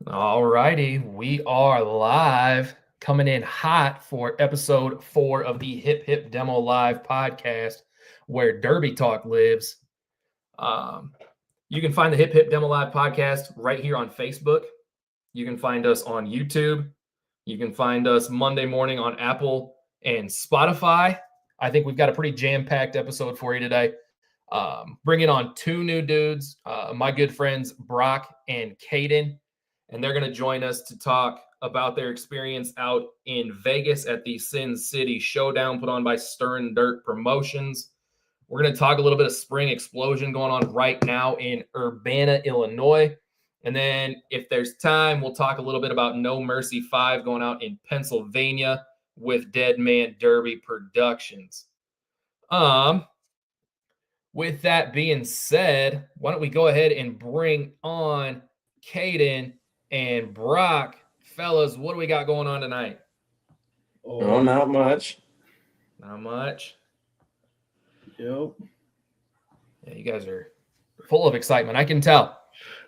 All righty, we are live, coming in hot for episode 4 of the HipHip Demo Live podcast, where Derby Talk lives. You can find the HipHip Demo Live podcast right here on Facebook. You can find us on YouTube. You can find us Monday morning on Apple and Spotify. I think we've got a pretty jam-packed episode for you today. Bringing on two new dudes, my good friends Brock and Caden, and they're going to join us to talk about their experience out in Vegas at the Sin City Showdown put on by Stern Dirt Promotions. We're going to talk a little bit of spring explosion going on right now in Urbana, Illinois. And then if there's time, we'll talk a little bit about No Mercy 5 going out in Pennsylvania with Dead Man Derby Productions. With that being said, why don't we go ahead and bring on Caden and Brock. Fellas, what do we got going on tonight? Oh, not much. Not much. Yep. Yeah, you guys are full of excitement. I can tell.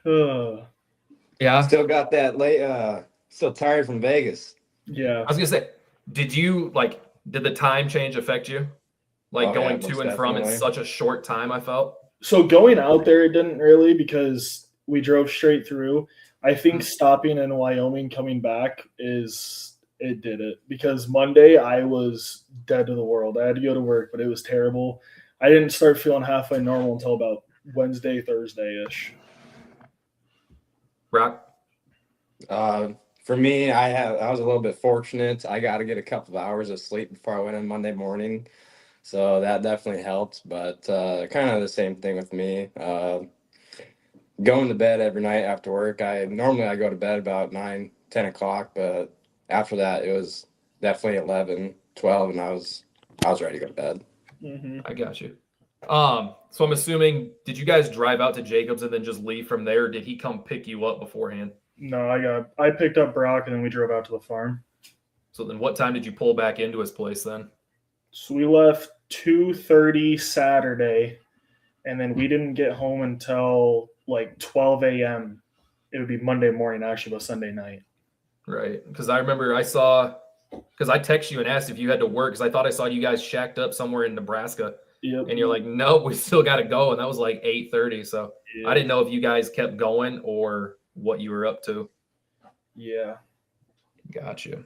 Yeah. Still got that late. Still tired from Vegas. Yeah. I was gonna say, did the time change affect you? Going to and from in such a short time, I felt. So going out there, it didn't really, because we drove straight through. I think stopping in Wyoming, coming back it did it, because Monday I was dead to the world. I had to go to work, but it was terrible. I didn't start feeling halfway normal until about Wednesday, Thursday-ish. Brock? For me, I was a little bit fortunate. I got to get a couple of hours of sleep before I went in Monday morning. So that definitely helped, but kind of the same thing with me. Going to bed every night after work. I go to bed about 9, 10 o'clock, but after that it was definitely 11, 12, and I was ready to go to bed. Mm-hmm. I got you. So I'm assuming, did you guys drive out to Jacobs and then just leave from there, or did he come pick you up beforehand? No, I picked up Brock and then we drove out to the farm. So then what time did you pull back into his place then? So we left 2:30 Saturday, and then we didn't get home until like 12 a.m. It would be Monday morning, actually, but Sunday night. Right. Because I remember I texted you and asked if you had to work, because I thought I saw you guys shacked up somewhere in Nebraska. Yep. And you're like, nope, we still got to go. And that was like 8:30. So yeah. I didn't know if you guys kept going or what you were up to. Yeah. Gotcha.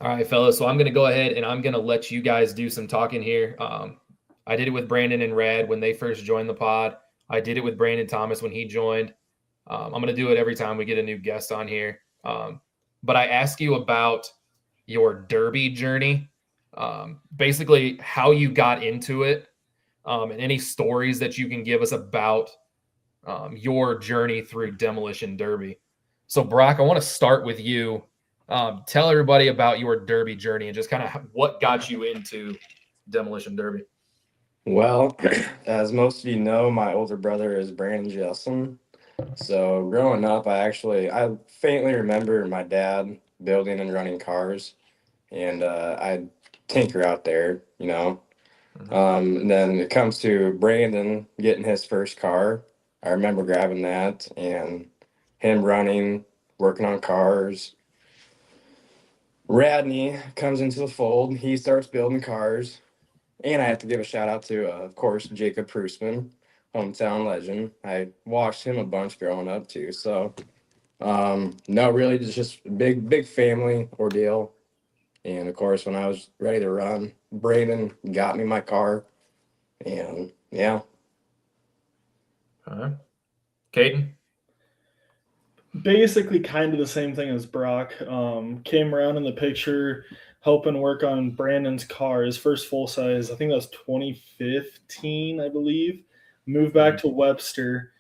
All right, fellas. So I'm going to go ahead and I'm going to let you guys do some talking here. I did it with Brandon and Rad when they first joined the pod. I did it with Brandon Thomas when he joined. I'm going to do it every time we get a new guest on here. But I ask you about your derby journey, basically how you got into it, and any stories that you can give us about your journey through Demolition Derby. So, Brock, I want to start with you. Tell everybody about your derby journey and just kind of what got you into Demolition Derby. Well, as most of you know, my older brother is Brandon Jelson. So growing up, I faintly remember my dad building and running cars, and I'd tinker out there, you know. And then it comes to Brandon getting his first car. I remember grabbing that and him running, working on cars. Radney comes into the fold. He starts building cars. And I have to give a shout out to, of course, Jacob Prusman, hometown legend. I watched him a bunch growing up too. So, no, really just a big family ordeal. And of course, when I was ready to run, Brandon got me my car. And yeah. Caden? Basically kind of the same thing as Brock. Came around in the picture, helping work on Brandon's car, his first full size. I think that was 2015, I believe. Moved back to Webster,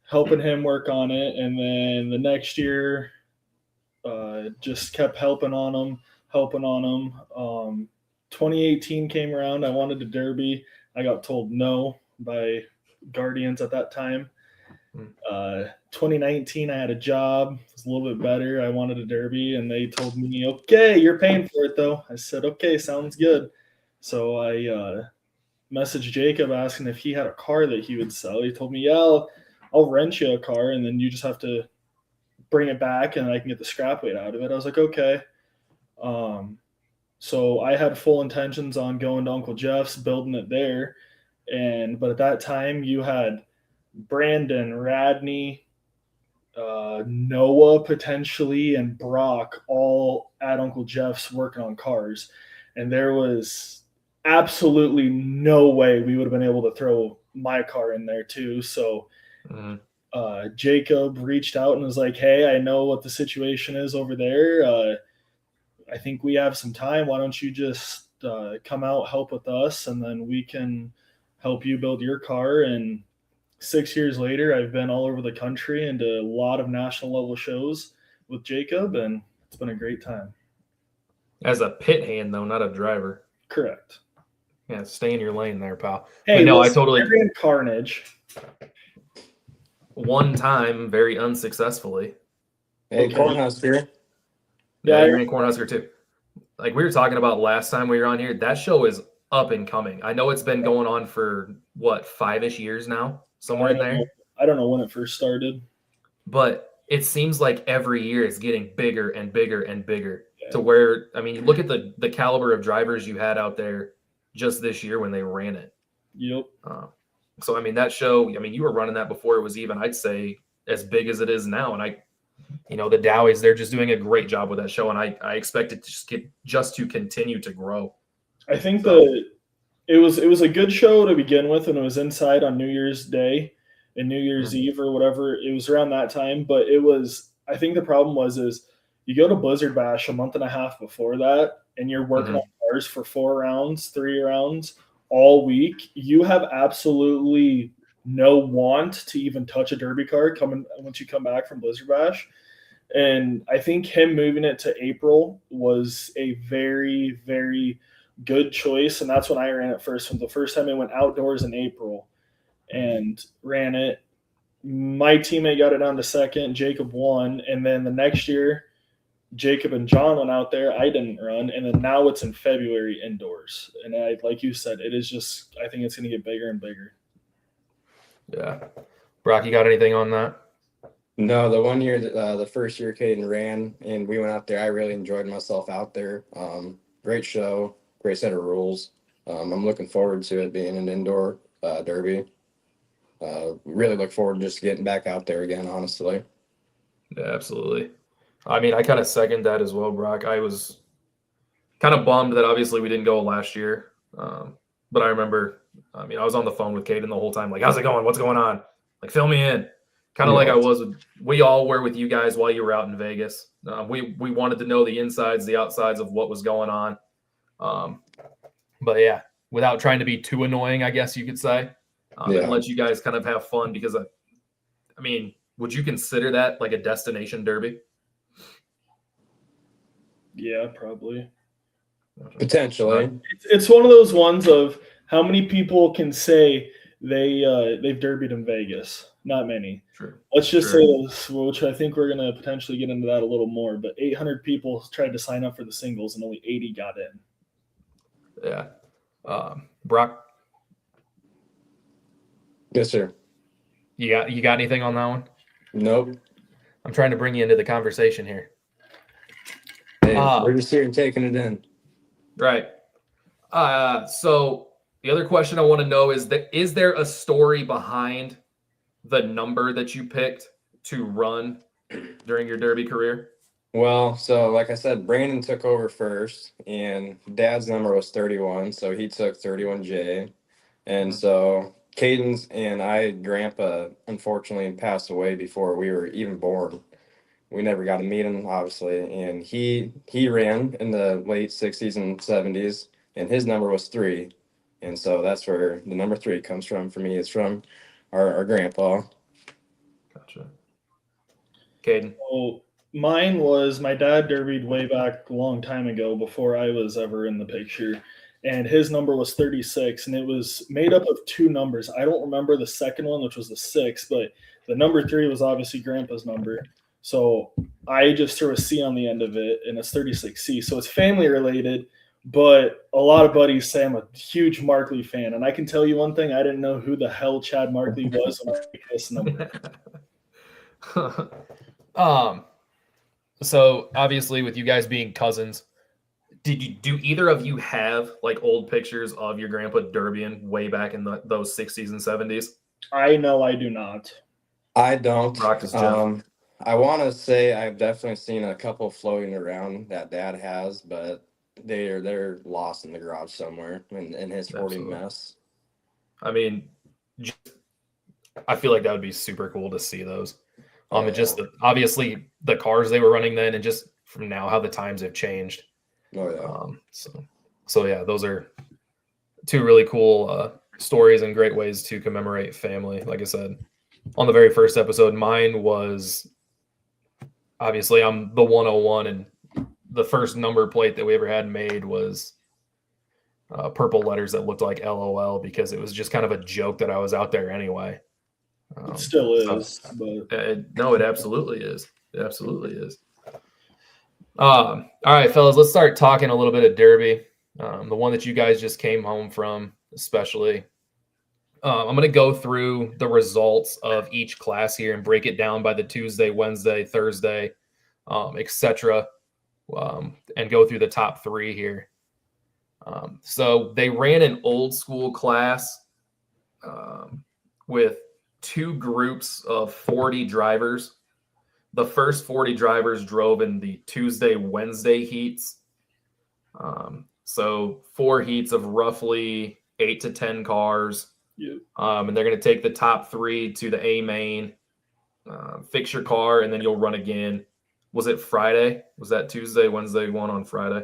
helping him work on it. And then the next year, just kept helping on him. 2018 came around. I wanted a derby. I got told no by Guardians at that time. 2019, I had a job. It was a little bit better. I wanted a derby, and they told me, okay, you're paying for it, though. I said, okay, sounds good. So I messaged Jacob asking if he had a car that he would sell. He told me, yeah, I'll rent you a car, and then you just have to bring it back and I can get the scrap weight out of it. I was like, okay. So I had full intentions on going to Uncle Jeff's, building it there. But at that time you had Brandon, Radney, Noah potentially, and Brock all at Uncle Jeff's working on cars. And there was absolutely no way we would have been able to throw my car in there too. So Jacob reached out and was like, hey, I know what the situation is over there. I think we have some time. Why don't you just come out, help with us, and then we can help you build your car. And 6 years later, I've been all over the country and a lot of national level shows with Jacob, and it's been a great time. As a pit hand, though, not a driver. Correct. Yeah, stay in your lane there, pal. Hey, but no, listen, I totally ran Carnage. One time, very unsuccessfully. Hey, Okay. Cornhusker. Yeah, you ran Cornhusker too. Like we were talking about last time we were on here, that show is up and coming. I know it's been going on for what, 5-ish years now, somewhere in there. I don't know when it first started, but it seems like every year it's getting bigger and bigger and bigger. To where, I mean, you look at the caliber of drivers you had out there just this year when they ran it. Yep. So I mean, that show, I mean, you were running that before it was even, I'd say, as big as it is now. And the Dowies, they're just doing a great job with that show, and I expect it to just to continue to grow. I think it was a good show to begin with, and it was inside on New Year's Day and New Year's Eve or whatever. It was around that time, but I think the problem is you go to Blizzard Bash a month and a half before that, and you're working on cars for 4 rounds, 3 rounds all week. You have absolutely no want to even touch a derby car once you come back from Blizzard Bash. And I think him moving it to April was a very, very good choice. And that's when I ran it first. When the first time I went outdoors in April and ran it, my teammate got it down to second, Jacob won. And then the next year, Jacob and John went out there. I didn't run. And then now it's in February indoors. And like you said, it is just, I think it's going to get bigger and bigger. Yeah. Brock, you got anything on that? No, the one year, the first year Caden ran and we went out there, I really enjoyed myself out there. Great show, great set of rules. I'm looking forward to it being an indoor derby. Really look forward to just getting back out there again, honestly. Yeah, absolutely. I mean, I kind of second that as well, Brock. I was kind of bummed that obviously we didn't go last year. But I remember, I was on the phone with Caden the whole time. Like, how's it going? What's going on? Like, fill me in. Kind of like we all were with you guys while you were out in Vegas. We wanted to know the insides, the outsides of what was going on. But yeah, without trying to be too annoying, I guess you could say, and let you guys kind of have fun because, would you consider that like a destination derby? Yeah, probably. Potentially. It's one of those ones of how many people can say they've derbied in Vegas. Not many. True. Let's just say this, which I think we're going to potentially get into that a little more, but 800 people tried to sign up for the singles and only 80 got in. Yeah. Brock? Yes, sir. You got anything on that one? Nope. I'm trying to bring you into the conversation here. Hey, we're just here and taking it in. Right. So the other question I want to know is there a story behind the number that you picked to run during your derby career? Well, so like I said, Brandon took over first, and Dad's number was 31, so he took 31J. And so Caden's and Grandpa, unfortunately, passed away before we were even born. We never got to meet him, obviously, and he ran in the late 60s and 70s, and his number was 3. And so that's where the number 3 comes from for me. It's from our grandpa. Gotcha. Caden? So mine was, my dad derbied way back a long time ago before I was ever in the picture, and his number was 36, and it was made up of 2 numbers. I don't remember the second one, which was the 6, but the number 3 was obviously Grandpa's number. So I just threw a C on the end of it, and it's 36C. So it's family related, but a lot of buddies say I'm a huge Markley fan. And I can tell you one thing, I didn't know who the hell Chad Markley was when I picked this number. So obviously, with you guys being cousins, do either of you have like old pictures of your grandpa derbying way back in those 60s and 70s? I know I do not. I don't. Rock is Jeff. I want to say I've definitely seen a couple floating around that Dad has, but they're lost in the garage somewhere in his hoarding Absolutely. mess. I mean, I feel like that would be super cool to see those. And just obviously the cars they were running then, and just from now how the times have changed. Oh yeah. So yeah, those are two really cool stories and great ways to commemorate family. Like I said, on the very first episode, mine was obviously I'm the 101, and the first number plate that we ever had made was purple letters that looked like LOL, because it was just kind of a joke that I was out there anyway. It still is. But no, it absolutely is. It absolutely is. All right, fellas, let's start talking a little bit of Derby, the one that you guys just came home from, especially. I'm going to go through the results of each class here and break it down by the Tuesday, Wednesday, Thursday, etc., and go through the top three here. So they ran an old school class with two groups of 40 drivers. The first 40 drivers drove in the Tuesday, Wednesday heats. So 4 heats of roughly 8 to 10 cars. Yep. And they're going to take the top 3 to the A main, fix your car, and then you'll run again. Was it Friday? Was that Tuesday, Wednesday, one on Friday?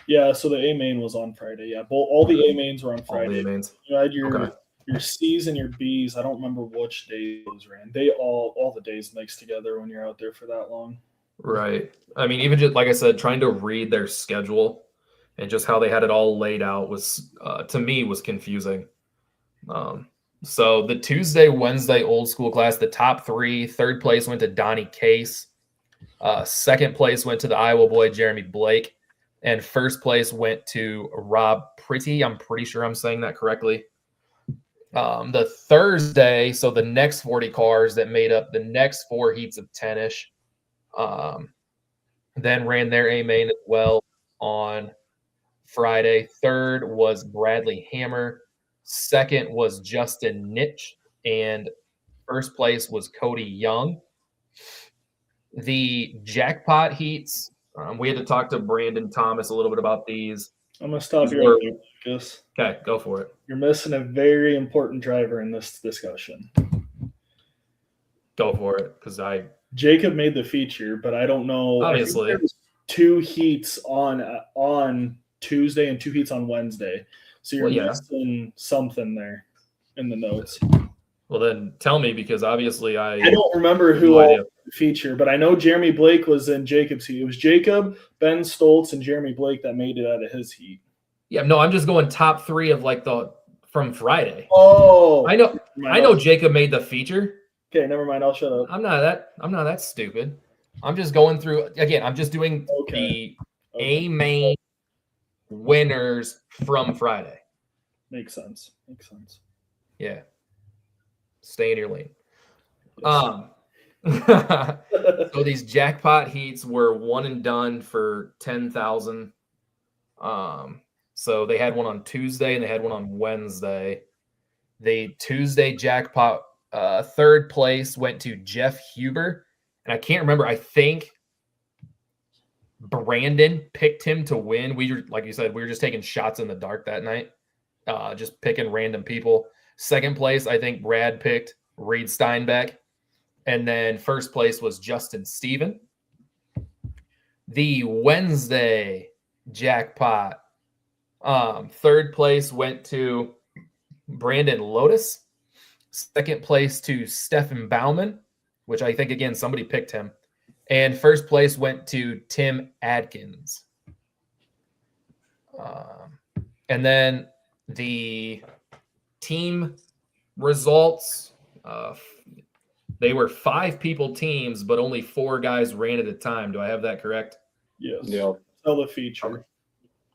Yeah, so the A main was on Friday. Yeah, all the A mains were on Friday. All the A mains. You had your C's and your B's. I don't remember which days those ran. They all the days mixed together when you're out there for that long. Right. I mean, even just like I said, trying to read their schedule and just how they had it all laid out was, to me, was confusing. So the Tuesday, Wednesday old school class, the top 3, third place went to Donnie Case. Second place went to the Iowa boy, Jeremy Blake. And first place went to Rob Pretty. I'm pretty sure I'm saying that correctly. The Thursday, so the next 40 cars that made up the next 4 heats of 10-ish, then ran their A main as well on Friday. Third was Bradley Hammer. Second was Justin Nitch. And first place was Cody Young. The jackpot heats, we had to talk to Brandon Thomas a little bit about these. I'm going to stop you right there, Lucas. Okay, go for it. You're missing a very important driver in this discussion. Go for it, because Jacob made the feature, but I don't know. Obviously. There was 2 heats on Tuesday and 2 heats on Wednesday. So you're missing something there in the notes. Well, then tell me, because obviously I don't remember who all the feature, but I know Jeremy Blake was in Jacob's heat. It was Jacob, Ben Stoltz, and Jeremy Blake that made it out of his heat. Yeah, no, I'm just going top 3 of like from Friday. Oh, I know Jacob made the feature. Okay, never mind. I'll shut up. I'm not that stupid. I'm just going through again. I'm just doing the A main winners from Friday. Makes sense. Yeah. Stay in your lane. Yes. So these jackpot heats were one and done for 10,000. So they had one on Tuesday and they had one on Wednesday. The Tuesday jackpot third place went to Jeff Huber, and I can't remember. I think Brandon picked him to win. We were, like you said, we were just taking shots in the dark that night, just picking random people. Second place, I think Brad picked Reed Steinbeck. And then first place was Justin Steven. The Wednesday jackpot, third place went to Brandon Lotus. Second place to Stefan Bauman, which I think, again, somebody picked him. And first place went to Tim Adkins. And then the team results, they were 5-people teams, but only 4 guys ran at a time. Do I have that correct? Yes. Yeah. Tell the feature.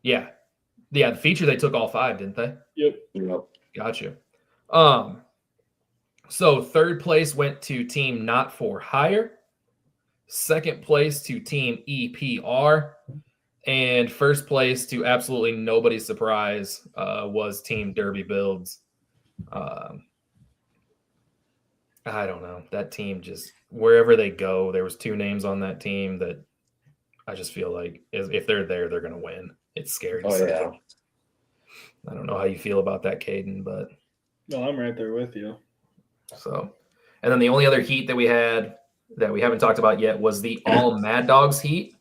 Yeah. Yeah, the feature, they took all 5, didn't they? Yep. Gotcha. So third place went to team Not For Hire. second place to Team EPR, and first place, to absolutely nobody's surprise, was Team Derby Builds. I don't know. That team just, wherever they go, there was 2 names on that team that I just feel like if they're there, they're going to win. It's scary to say. Yeah. I don't know how you feel about that, Caden, but No, I'm right there with you. so. And then the only other heat that we had that we haven't talked about yet was the All Mad Dogs heat.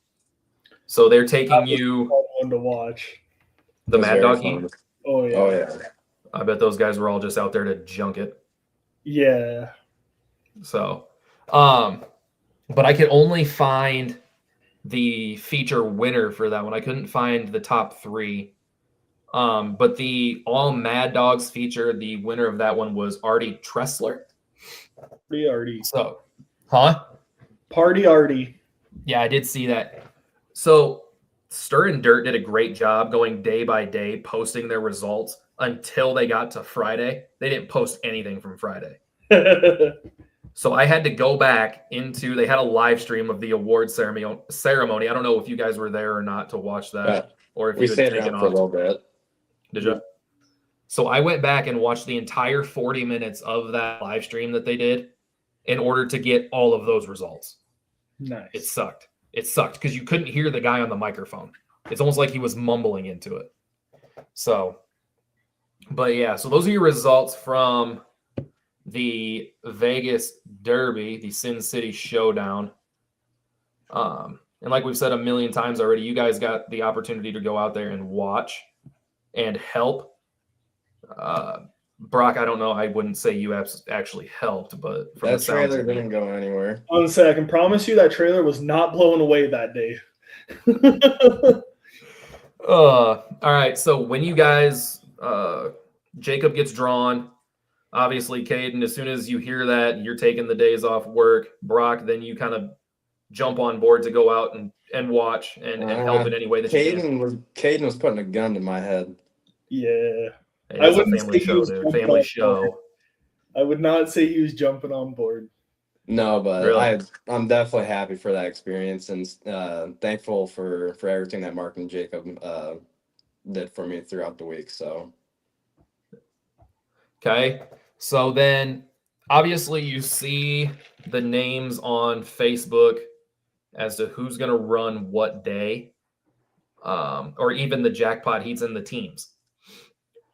So they're taking you One to watch. the Mad Dog heat. Oh yeah. Oh yeah. I bet those guys were all just out there to junk it. Yeah. So, but I could only find the feature winner for that one. I couldn't find the top 3. But the All Mad Dogs feature, the winner of that one was Artie Tressler. Party Artie. So, huh? Party Artie. Yeah, I did see that. So Stir and Dirt did a great job going day by day, posting their results until they got to Friday. They didn't post anything from Friday. So I had to go back into, they had a live stream of the award ceremony. I don't know if you guys were there or not to watch that, or if We you had stayed taken around for a off. little bit. Did you? So I went back and watched the entire 40 minutes of that live stream that they did in order to get all of those results. Nice. It sucked. It sucked because you couldn't hear the guy on the microphone. It's almost like he was mumbling into it. So, but yeah, so those are your results from the Vegas Derby, the Sin City Showdown. And like we've said a million times already, you guys got the opportunity to go out there and watch and help. Brock, I don't know. I wouldn't say you actually helped, but from That the sounds trailer of it, didn't go anywhere. I was say I can promise you that trailer was not blown away that day. all right. So when you guys, Jacob gets drawn, obviously, Caden, as soon as you hear that, you're taking the days off work. Brock, then you kind of jump on board to go out and watch and help in any way that you can. Caden was putting a gun to my head. Yeah. Hey, I it's a wouldn't family say he show, was dude. jumping Family on show. board. I would not say he was jumping on board. No, but Really? I'm definitely happy for that experience and thankful for everything that Mark and Jacob did for me throughout the week. So, Okay. So then obviously you see the names on Facebook as to who's going to run what day, or even the jackpot heats and the teams.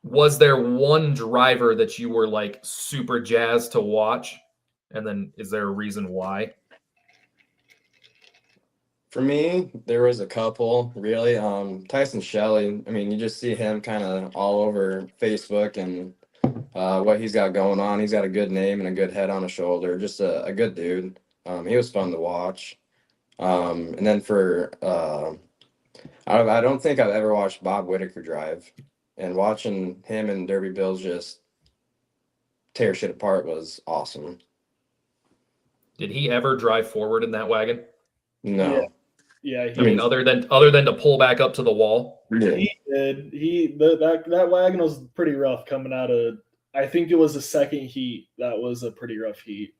Was there one driver that you were like super jazzed to watch? And then is there a reason why? for me, there was a couple really. Tyson Shelley. I mean, you just see him kind of all over Facebook and what he's got going on. He's got a good name and a good head on his shoulder. Just a good dude. He was fun to watch. And then for I don't think I've ever watched Bob Whitaker drive, and watching him and Derby Bills just tear shit apart was awesome. Did he ever drive forward in that wagon? No. Yeah, I mean, other than to pull back up to the wall. Yeah. he did. That wagon was pretty rough coming out of. I think it was the second heat. That was a pretty rough heat.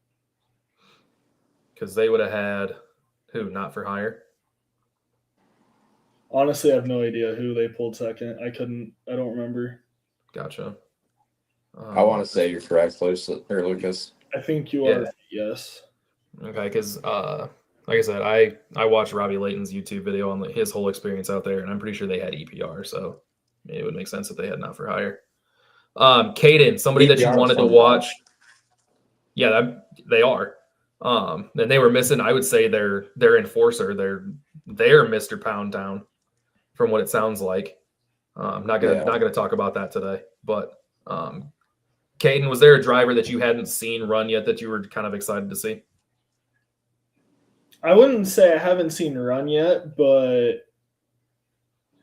Because they would have had who? Not for hire. Honestly, I have no idea who they pulled second. I don't remember. Gotcha. I want to say you're correct, Lucas. I think you are. Yes. Okay, because like I said, I watched Robbie Layton's YouTube video on his whole experience out there, and I'm pretty sure they had EPR, so it would make sense if they had not for hire. Caden, somebody that you EPR wanted to was watch. Yeah, they are. And they were missing, I would say, their enforcer, their Mr. Pound Town, from what it sounds like. I'm not gonna talk about that today, but Caden, was there a driver that you hadn't seen run yet that you were kind of excited to see? I wouldn't say I haven't seen run yet, but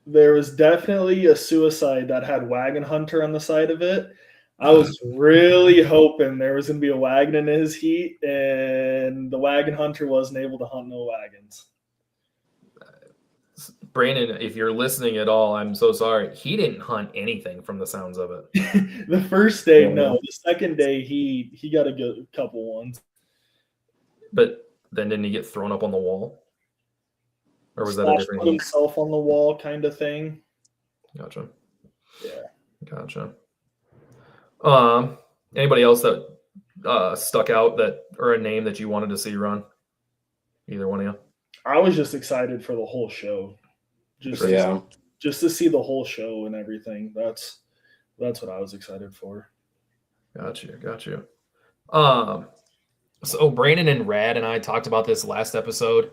there was definitely a suicide that had Wagon Hunter on the side of it. I was really hoping there was going to be a wagon in his heat, and the Wagon Hunter wasn't able to hunt no wagons. Brandon, if you're listening at all, I'm so sorry. He didn't hunt anything from the sounds of it. The first day, no. The second day, he got a good couple ones. But then didn't he get thrown up on the wall? Or was that a Slash different put heat? himself on the wall kind of thing. Gotcha. Yeah. Gotcha. Anybody else that stuck out that or a name that you wanted to see run? Either one of you? I was just excited for the whole show. Just to see the whole show and everything. That's what I was excited for. Got you. So Brandon and Rad and I talked about this last episode.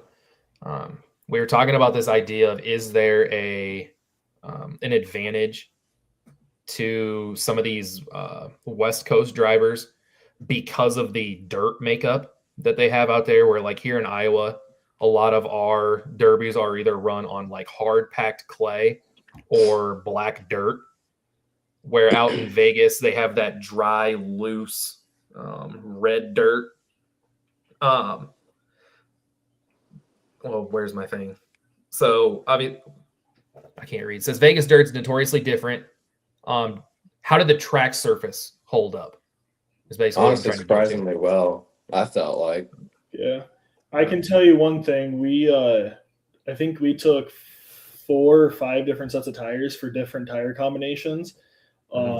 We were talking about this idea of, is there an advantage to some of these West Coast drivers because of the dirt makeup that they have out there, where like here in Iowa, a lot of our derbies are either run on like hard packed clay or black dirt, where out in Vegas they have that dry, loose red dirt. Well, where's my thing? So I can't read. It says Vegas dirt's notoriously different. How did the track surface hold up? Is basically honestly surprisingly well, I felt like. Yeah. I can tell you one thing. I think we took 4 or 5 different sets of tires for different tire combinations.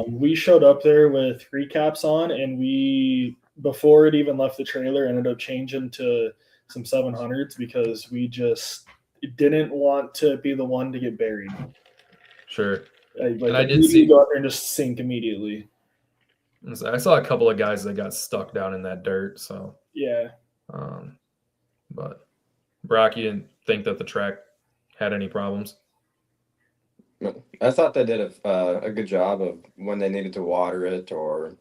We showed up there with 3 caps on, and we, before it even left the trailer, ended up changing to some 700s because we just didn't want to be the one to get buried. Sure. And I did see go out there and just sink immediately. I saw a couple of guys that got stuck down in that dirt. So yeah. But Brock, you didn't think that the track had any problems? I thought they did a good job of when they needed to water it or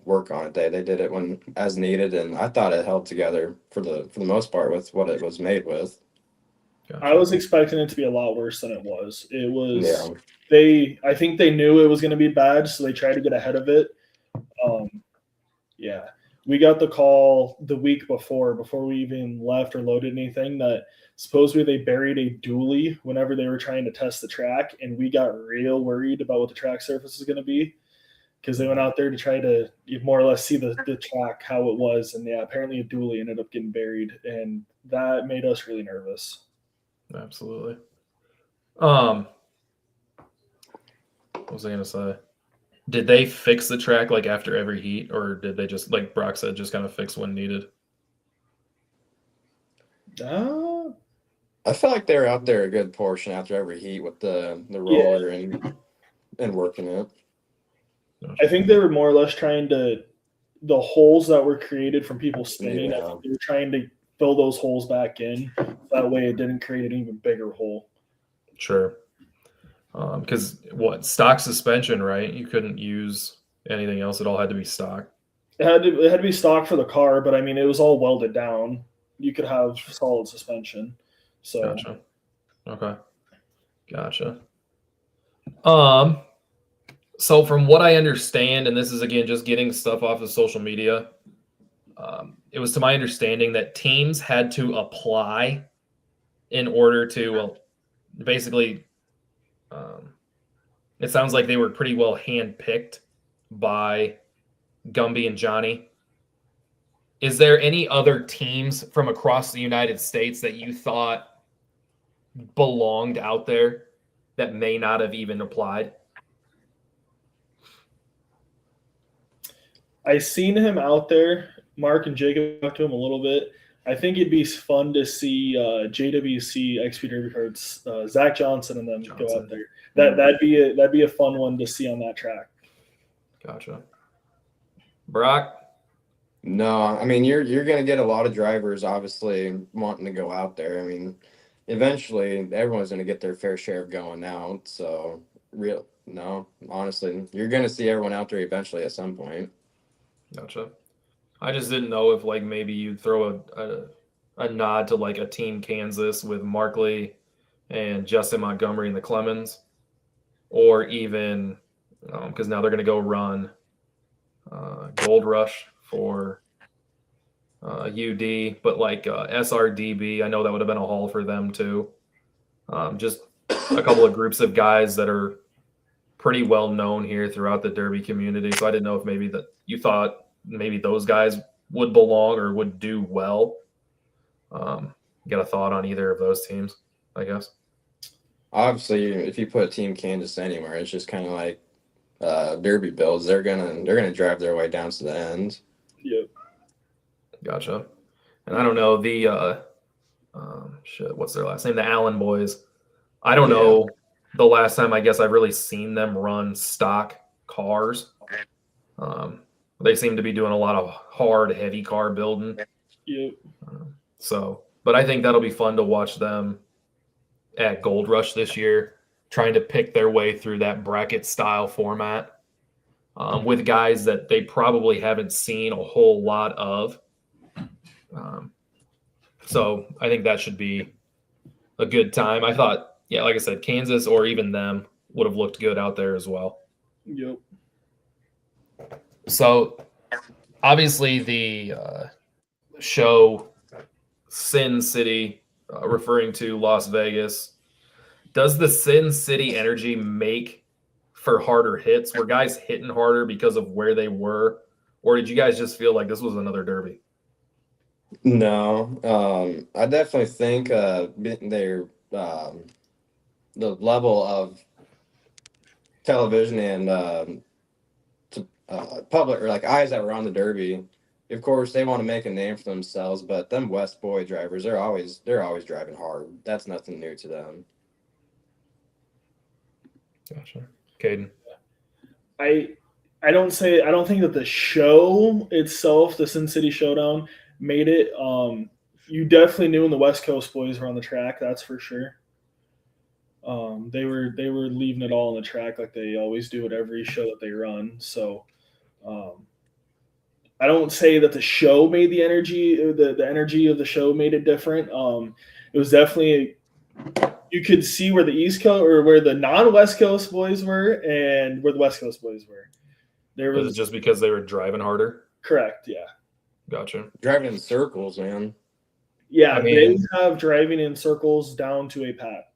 work on it. They did it when as needed, and I thought it held together for the most part with what it was made with. Gotcha. I was expecting it to be a lot worse than it was. It was. Yeah. I think they knew it was going to be bad, so they tried to get ahead of it. Yeah. We got the call the week before we even left or loaded anything, that supposedly they buried a dually whenever they were trying to test the track, and we got real worried about what the track surface is going to be because they went out there to try to more or less see the track, how it was, and yeah, apparently a dually ended up getting buried, and that made us really nervous. Absolutely. What was I going to say? Did they fix the track like after every heat, or did they just, like Brock said, just kind of fix when needed? I felt like they were out there a good portion after every heat with the roller and working it. I think they were more or less trying to, the holes that were created from people spinning, I think they were trying to fill those holes back in. That way it didn't create an even bigger hole. Sure. Because stock suspension, right? You couldn't use anything else. It all had to be stock. It had to be stock for the car, but I mean, it was all welded down. You could have solid suspension. So. Gotcha. Okay. Gotcha. So from what I understand, and this is again just getting stuff off of social media, it was to my understanding that teams had to apply in order to, basically. It sounds like they were pretty well handpicked by Gumby and Johnny. Is there any other teams from across the United States that you thought belonged out there that may not have even applied? I seen him out there. Mark and Jacob talked to him a little bit. I think it'd be fun to see JWC XP Derby Cards, Zach Johnson and them go out there. That'd be a fun one to see on that track. Gotcha. Brock? No, I mean you're gonna get a lot of drivers obviously wanting to go out there. I mean, eventually everyone's gonna get their fair share of going out. So honestly, you're gonna see everyone out there eventually at some point. Gotcha. I just didn't know if like maybe you'd throw a nod to like a Team Kansas with Markley and Justin Montgomery and the Clemens, or even because now they're going to go run Gold Rush for UD, but like SRDB, I know that would have been a haul for them too. Just a couple of groups of guys that are pretty well known here throughout the Derby community. So I didn't know if maybe that you thought maybe those guys would belong or would do well Get a thought on either of those teams, I guess. Obviously, if you put Team Kansas anywhere, it's just kind of like derby builds. They're gonna drive their way down to the end. Yep. Gotcha. And I don't know the what's their last name? The Allen boys. I don't know the last time I guess I've really seen them run stock cars. They seem to be doing a lot of hard, heavy car building. Yep. But I think that'll be fun to watch them at Gold Rush this year, trying to pick their way through that bracket style format with guys that they probably haven't seen a whole lot of. So I think that should be a good time. I thought, yeah, like I said, Kansas or even them would have looked good out there as well. Yep. So obviously the show Sin City, referring to Las Vegas, does the Sin City energy make for harder hits? Were guys hitting harder because of where they were? Or did you guys just feel like this was another derby? No, I definitely think the level of television and public or like eyes that were on the derby. Of course, they want to make a name for themselves, but them West Boy drivers, they're always driving hard. That's nothing new to them. Gotcha. Caden. I don't think that the show itself, the Sin City Showdown, made it. You definitely knew when the West Coast boys were on the track, that's for sure. They were leaving it all on the track like they always do at every show that they run. So I don't say that the show made the energy of the show made it different. It was definitely, you could see where the East Coast or where the non-West Coast boys were and where the West Coast boys were. Was it just because they were driving harder? Correct, yeah. Gotcha. Driving in circles, man. Yeah, I mean, they have driving in circles down to a pat.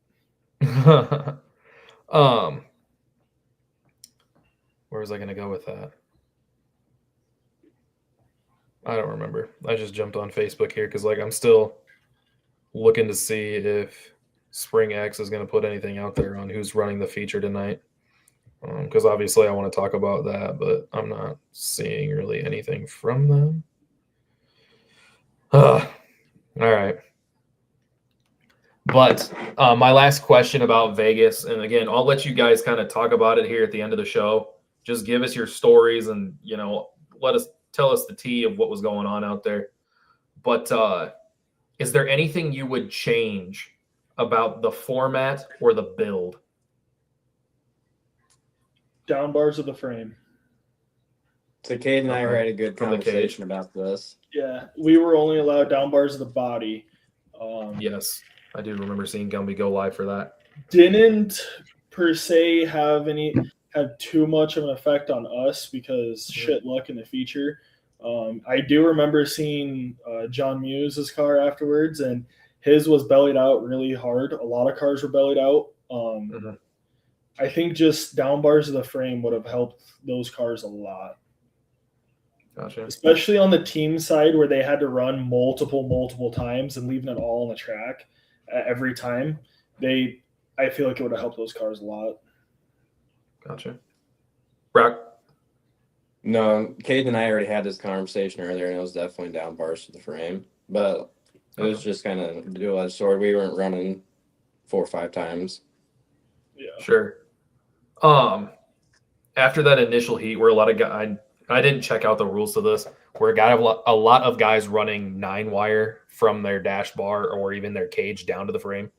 Where was I going to go with that? I don't remember. I just jumped on Facebook here because I'm still looking to see if Spring X is going to put anything out there on who's running the feature tonight. Because obviously I want to talk about that, but I'm not seeing really anything from them. All right. But my last question about Vegas, and again, I'll let you guys kind of talk about it here at the end of the show. Just give us your stories and, tell us the tea of what was going on out there. But is there anything you would change about the format or the build? Down bars of the frame. So Caden and I had a good conversation about this. Yeah, we were only allowed down bars of the body. Yes, I do remember seeing Gumby go live for that. Didn't per se have too much of an effect on us because shit luck in the feature. I do remember seeing John Muse's car afterwards, and his was bellied out really hard. A lot of cars were bellied out. I think just down bars of the frame would have helped those cars a lot. Gotcha. Especially on the team side where they had to run multiple times and leaving it all on the track every time. I feel like it would have helped those cars a lot. Gotcha. Brock? No, Caden and I already had this conversation earlier, and it was definitely down bars to the frame. But it was just kind of dual-edged sword. We weren't running 4 or 5 times. Yeah. Sure. After that initial heat where a lot of guys, I didn't check out the rules to this, where a lot of guys running 9-wire from their dash bar or even their cage down to the frame.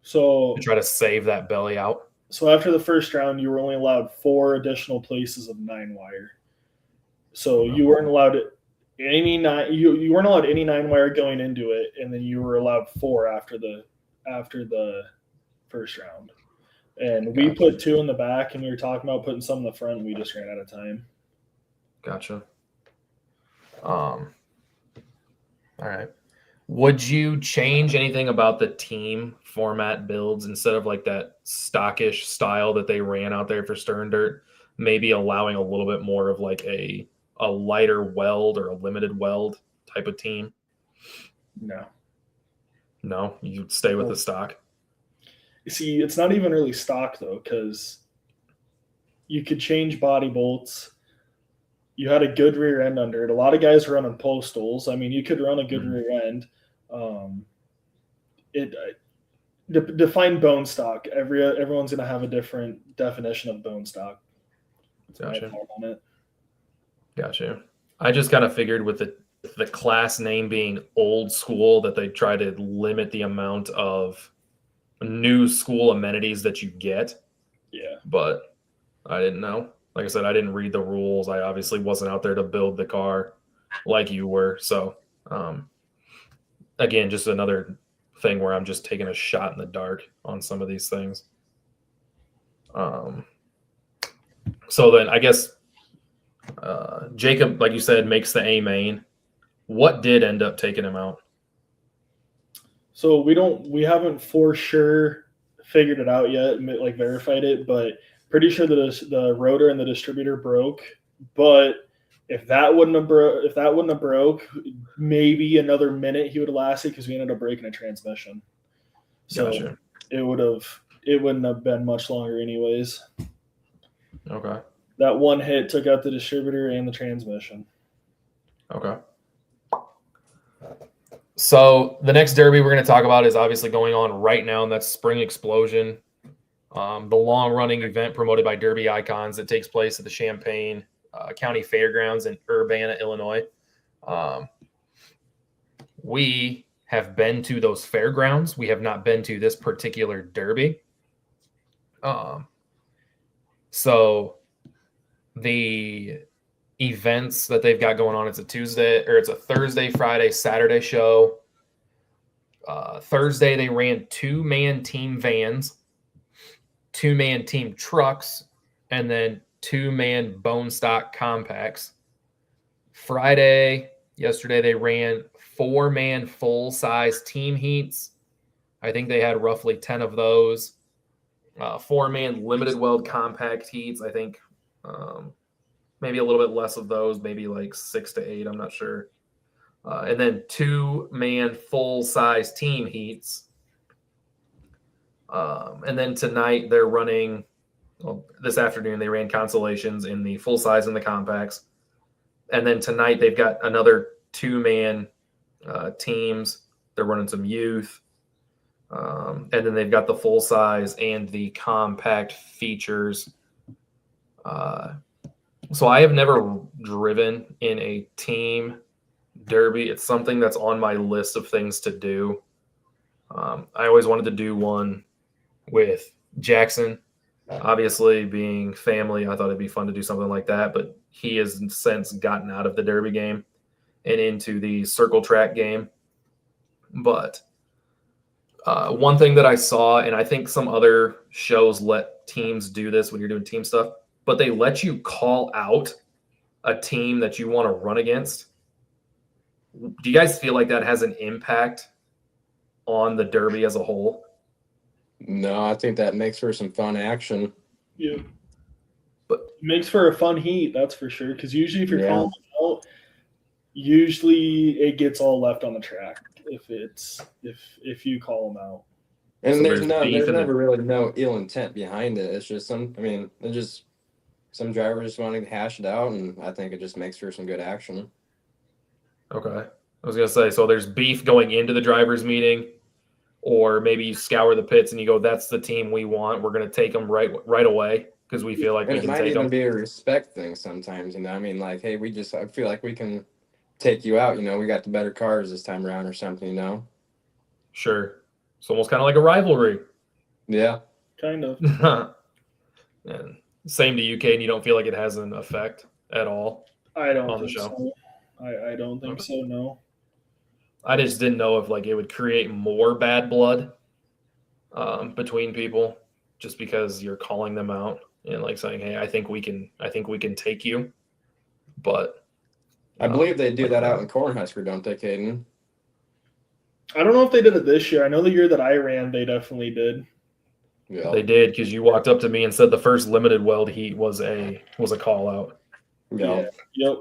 So to try to save that belly out. So after the first round, you were only allowed 4 additional places of 9-wire. So you weren't allowed any you weren't allowed any 9-wire going into it, and then you were allowed 4 after the first round. And we put 2 in the back, and we were talking about putting some in the front, and we just ran out of time. Gotcha. All right. Would you change anything about the team format builds instead of like that stockish style that they ran out there for Stern Dirt? Maybe allowing a little bit more of like a lighter weld or a limited weld type of team? No. No, you stay with the stock. See, it's not even really stock though, because you could change body bolts. You had a good rear end under it. A lot of guys run on postals. I mean, you could run a good rear end. Define bone stock. Everyone's going to have a different definition of bone stock. That's my part on it. Gotcha. I just kind of figured with the class name being old school that they try to limit the amount of new school amenities that you get. Yeah. But I didn't know. Like I said, I didn't read the rules. I obviously wasn't out there to build the car like you were. So, again, just another thing where I'm just taking a shot in the dark on some of these things. So then I guess Jacob, like you said, makes the A main. What did end up taking him out? So we haven't for sure figured it out yet, like verified it, but pretty sure that the rotor and the distributor broke. But if that wouldn't have broke, maybe another minute he would have lasted because we ended up breaking a transmission. So Gotcha. it wouldn't have been much longer anyways. Okay. That one hit took out the distributor and the transmission. Okay. So the next derby we're going to talk about is obviously going on right now, and that's Spring Explosion, the long-running event promoted by Derby Icons that takes place at the Champaign County Fairgrounds in Urbana, Illinois. We have been to those fairgrounds. We have not been to this particular derby. So the events that they've got going on, it's a Thursday, Friday, Saturday show. Thursday they ran 2-man team vans, 2-man team trucks, and then 2-man bone stock compacts. Yesterday they ran 4-man full size team heats. I think they had roughly 10 of those. 4-man limited weld compact heats. I think maybe a little bit less of those, maybe like 6 to 8. I'm not sure. And then 2-man full-size team heats. And then tonight they're running, this afternoon they ran consolations in the full-size and the compacts. And then tonight they've got another 2-man teams. They're running some youth. And then they've got the full-size and the compact features. So I have never driven in a team derby. It's something that's on my list of things to do. I always wanted to do one with Jackson. Obviously, being family, I thought it'd be fun to do something like that, but he has since gotten out of the derby game and into the circle track game. But one thing that I saw, and I think some other shows let teams do this when you're doing team stuff, but they let you call out a team that you want to run against. Do you guys feel like that has an impact on the derby as a whole? No, I think that makes for some fun action. Yeah. But it makes for a fun heat, that's for sure. Because usually if you're calling them out, usually it gets all left on the track if you call them out. And so there's never really no ill intent behind it. It's just some drivers just wanting to hash it out, and I think it just makes for some good action. Okay. I was going to say, so there's beef going into the drivers' meeting, or maybe you scour the pits and you go, that's the team we want. We're going to take them right away because we feel like we can take them. It might even be a respect thing sometimes. I mean, like, hey, I feel like we can take you out. We got the better cars this time around or something, Sure. It's almost kind of like a rivalry. Yeah. Kind of. And same to you, Caden. You don't feel like it has an effect at all I don't on the think show? So. I don't think so, no. I just didn't know if it would create more bad blood between people just because you're calling them out and saying, hey, I think we can take you. But I believe they do that out in Cornhusker, don't they, Caden? I don't know if they did it this year. I know the year that I ran, they definitely did. Yeah. They did, because you walked up to me and said the first limited weld heat was a call out. Yeah. Yep.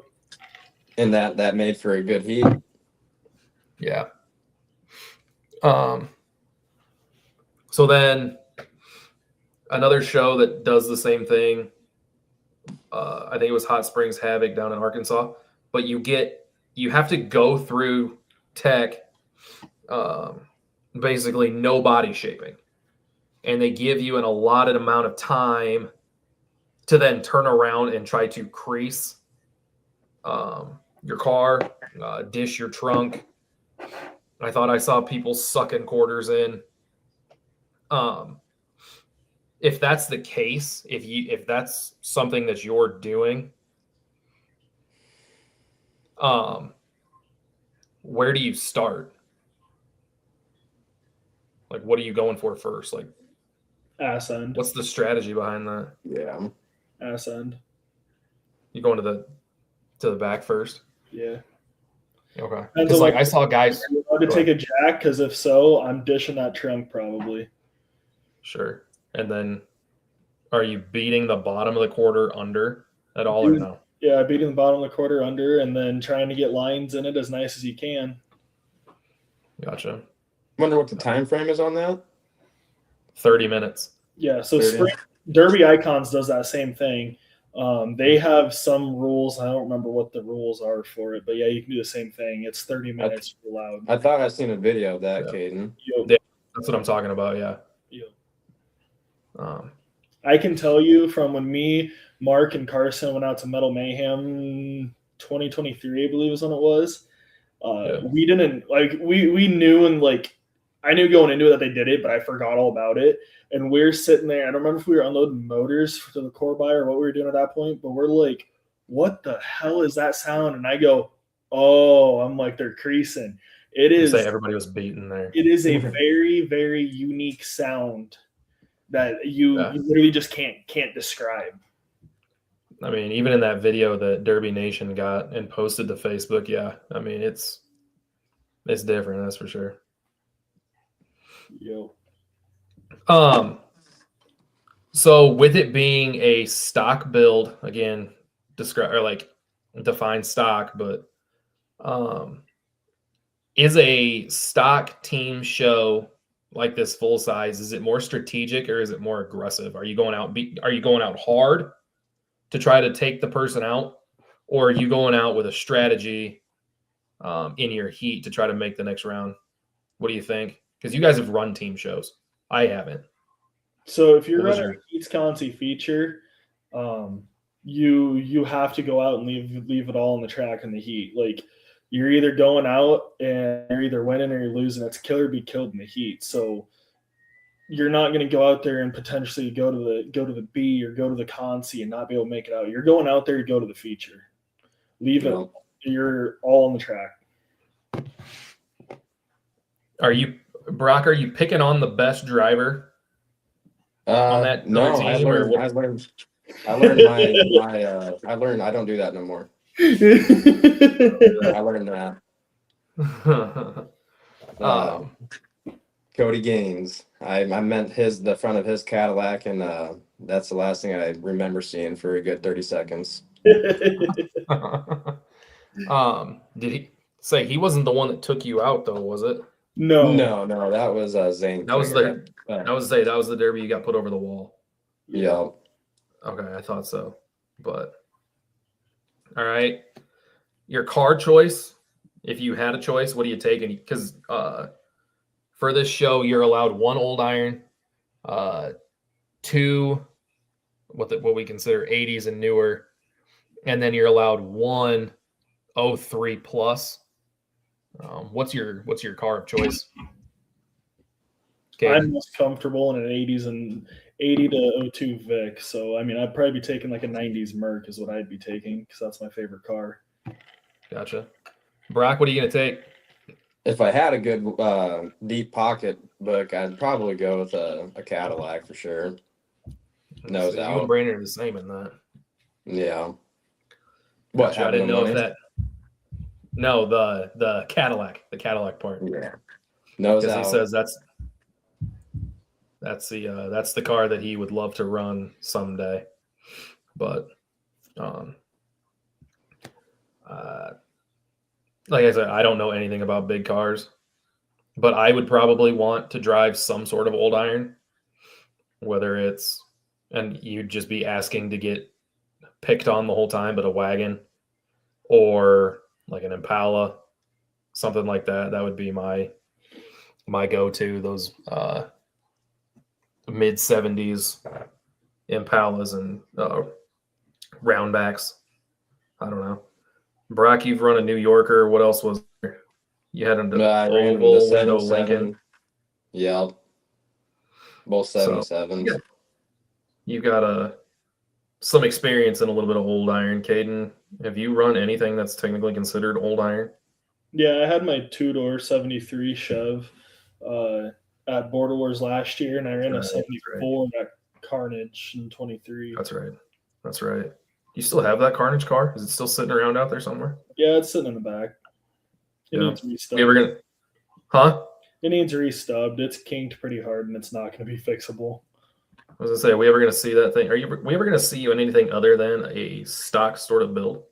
And that made for a good heat. Yeah. So then another show that does the same thing, I think it was Hot Springs Havoc down in Arkansas, but you have to go through tech, basically no body shaping, and they give you an allotted amount of time to then turn around and try to crease your car, dish your trunk. I thought I saw people sucking quarters in. If that's the case, if that's something that you're doing, where do you start? Like, what are you going for first? Like, Ass end. what's the strategy behind that? Yeah. Ass end. You going to the back first? Yeah. Okay. And Because like I saw guys. Are you allowed to take a jack? Because if so, I'm dishing that trunk probably. Sure. And then, are you beating the bottom of the quarter under at all or no? Yeah, beating the bottom of the quarter under, and then trying to get lines in it as nice as you can. Gotcha. Wonder what the time frame is on that. 30 minutes. Yeah, so 30. Spring Derby Icons does that same thing. They have some rules. I don't remember what the rules are for it, but yeah, you can do the same thing. It's 30 minutes allowed. I thought I seen a video of that, Yeah. Caden. Yeah, that's what I'm talking about. Yeah. I can tell you from when me, Mark, and Carson went out to Metal Mayhem 2023, I believe is when it was. We didn't we knew, and like I knew going into it that they did it, but I forgot all about it. And we're sitting there. I don't remember if we were unloading motors to the core buy or what we were doing at that point, but we're like, what the hell is that sound? And I go, oh, I'm like, they're creasing. It is. Say everybody was beaten there. It is a very, very unique sound that you literally just can't describe. I mean, even in that video that Derby Nation got and posted to Facebook, yeah. I mean, it's different, that's for sure. Yo. So with it being a stock build, again, define stock, but is a stock team show like this full size, is it more strategic or is it more aggressive? Are you going out hard to try to take the person out, or are you going out with a strategy in your heat to try to make the next round? What do you think? Because you guys have run team shows. I haven't. So if you're running a Heats County feature, you have to go out and leave it all on the track in the heat. Like, you're either going out and you're either winning or you're losing. It's kill or be killed in the heat. So you're not going to go out there and potentially go to the B or go to the Concy and not be able to make it out. You're going out there to go to the feature. Leave it. You're all on the track. Brock, are you picking on the best driver on that no, team? I learned I learned I don't do that no more. I learned that. Cody Gaines. I meant the front of his Cadillac, and that's the last thing I remember seeing for a good 30 seconds. Did he say he wasn't the one that took you out though, was it? No, that was Zane. That was the Derby you got put over the wall. Yeah. Okay, I thought so. But all right. Your car choice, if you had a choice, what are you taking? Because for this show, you're allowed one old iron, two what we consider 80s and newer, and then you're allowed one 03 plus. What's your car of choice? I'm most comfortable in an 80s and 80 to 02 Vic. So, I mean, I'd probably be taking like a 90s Merc is what I'd be taking because that's my favorite car. Gotcha. Brock, what are you going to take? If I had a good deep pocket book, I'd probably go with a Cadillac for sure. Nose out. You and Brandon are the same in that. Yeah. What? I didn't know if that. No, the Cadillac part. Yeah. Nose out. Because he says that's the car that he would love to run someday, but like I said, I don't know anything about big cars, but I would probably want to drive some sort of old iron, whether it's, and you'd just be asking to get picked on the whole time, but a wagon or like an Impala, something like that. That would be my go-to. Those mid 70s Impalas and roundbacks. I don't know. Brock, you've run a New Yorker. What else was there? You had an I ran the oval window 77. Lincoln. Yeah, both 77s. So, you've got some experience in a little bit of old iron. Caden, have you run anything that's technically considered old iron? Yeah, I had my 2-door 73 Chev at Border Wars last year, and I ran a 74 at Carnage in 23. That's right. That's right. You still have that Carnage car? Is it still sitting around out there somewhere? Yeah, it's sitting in the back. It needs restubbed. We ever gonna, huh? It needs restubbed. It's kinked pretty hard, and it's not going to be fixable. I was gonna say, are we ever gonna see that thing? We ever gonna see you in anything other than a stock sort of build?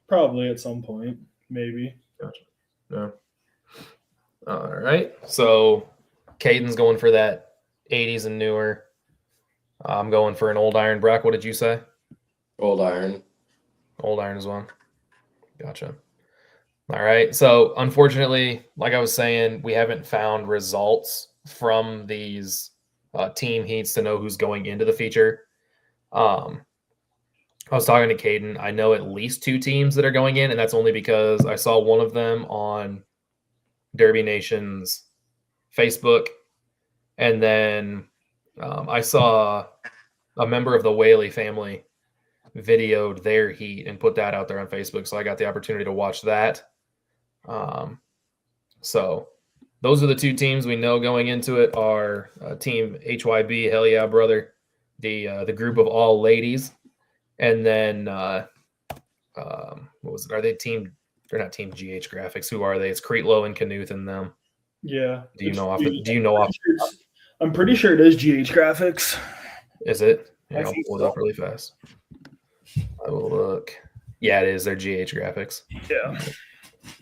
Probably at some point, maybe. Gotcha. Yeah. All right. So, Caden's going for that 80s and newer. I'm going for an old iron. Brock, what did you say? Old iron. Old iron as well. Gotcha. All right. So, unfortunately, like I was saying, we haven't found results from these team heats to know who's going into the feature. I was talking to Caden. I know at least 2 teams that are going in, and that's only because I saw one of them on Derby Nation's Facebook, and then I saw a member of the Whaley family videoed their heat and put that out there on Facebook, so I got the opportunity to watch that. So those are the 2 teams we know going into it. Are team HYB, hell yeah, brother, the group of all ladies, and then what was it? Are they team? They're not team GH Graphics. Who are they? It's Creetlow and Knuth and them. Yeah. Do you know off? Do you know off? I'm pretty sure it is GH Graphics. Is it? Yeah, I I'll think pull it so. up really fast. I will look. Yeah, it is. They're GH Graphics. Yeah.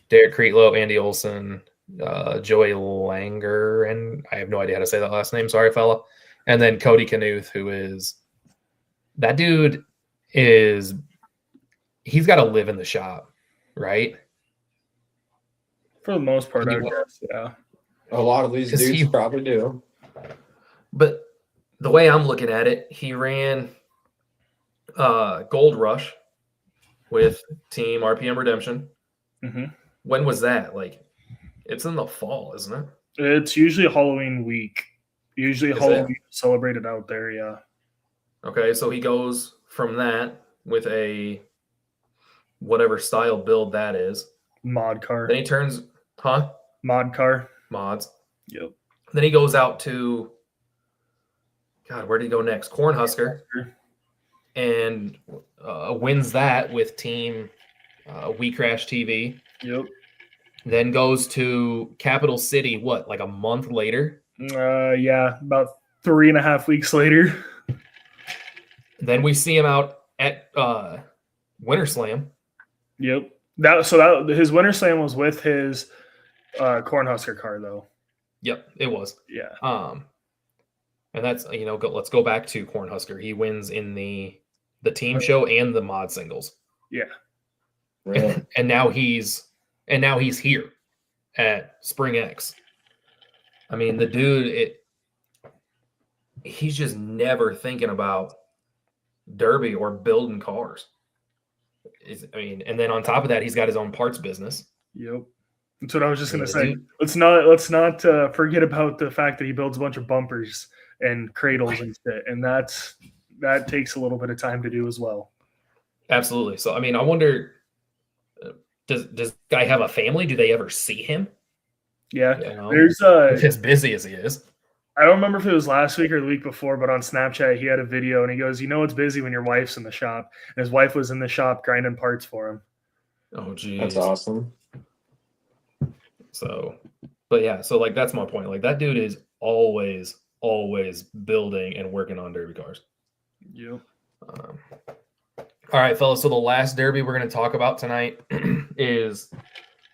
Derek Creetlow, Andy Olson, Joey Langer, and I have no idea how to say that last name. Sorry, fella. And then Cody Knuth, who is that dude is he's got to live in the shop, right? For the most part, I guess, yeah. A lot of these dudes probably do. But the way I'm looking at it, he ran Gold Rush with Team RPM Redemption. Mm-hmm. When was that? Like, it's in the fall, isn't it? It's usually Halloween week. Usually Halloween celebrated out there, yeah. Okay, so he goes from that with a whatever style build that is. Mod car. Then he turns, Mod car. Mods. Yep. Then he goes out to, God, where did he go next? Cornhusker. And wins that with Team We Crash TV. Yep. Then goes to Capital City, what, like a month later? Yeah, about 3.5 weeks later. Then we see him out at Winter Slam. Yep. That his Winter Slam was with his Cornhusker car, though. Yep, it was. Yeah. And that's, let's go back to Cornhusker. He wins in the team show and the mod singles. Yeah. Really? and now he's here at Spring X. I mean, the dude, he's just never thinking about Derby or building cars. And then on top of that, he's got his own parts business. Yep. That's what I was just going to say. Let's not forget about the fact that he builds a bunch of bumpers and cradles and shit, and that takes a little bit of time to do as well. Absolutely. So, I mean, I wonder, does this guy have a family? Do they ever see him? Yeah. There's as busy as he is. I don't remember if it was last week or the week before, but on Snapchat, he had a video and he goes, it's busy when your wife's in the shop. And his wife was in the shop grinding parts for him. Oh, geez. That's awesome. So, but yeah, so like, that's my point. Like, that dude is always building and working on Derby cars. Yep. All right, fellas. So the last Derby we're going to talk about tonight is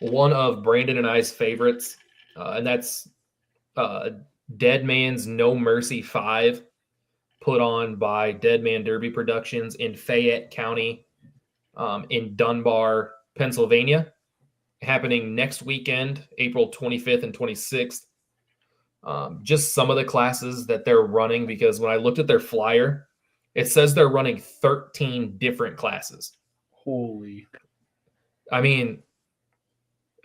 one of Brandon and I's favorites, and that's Dead Man's No Mercy 5, put on by Dead Man Derby Productions in Fayette County, in Dunbar, Pennsylvania, happening next weekend, April 25th and 26th. Just some of the classes that they're running, because when I looked at their flyer, it says they're running 13 different classes. Holy. I mean,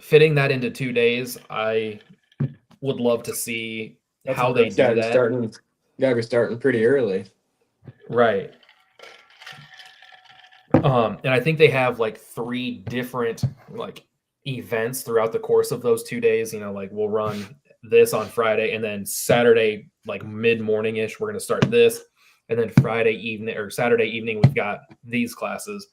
fitting that into 2 days, I would love to see That's how they do that. Gotta be starting pretty early. Right. And I think they have like 3 different like events throughout the course of those 2 days. Like we'll run this on Friday, and then Saturday, like mid-morning ish, we're going to start this. And then Friday evening or Saturday evening, we've got these classes.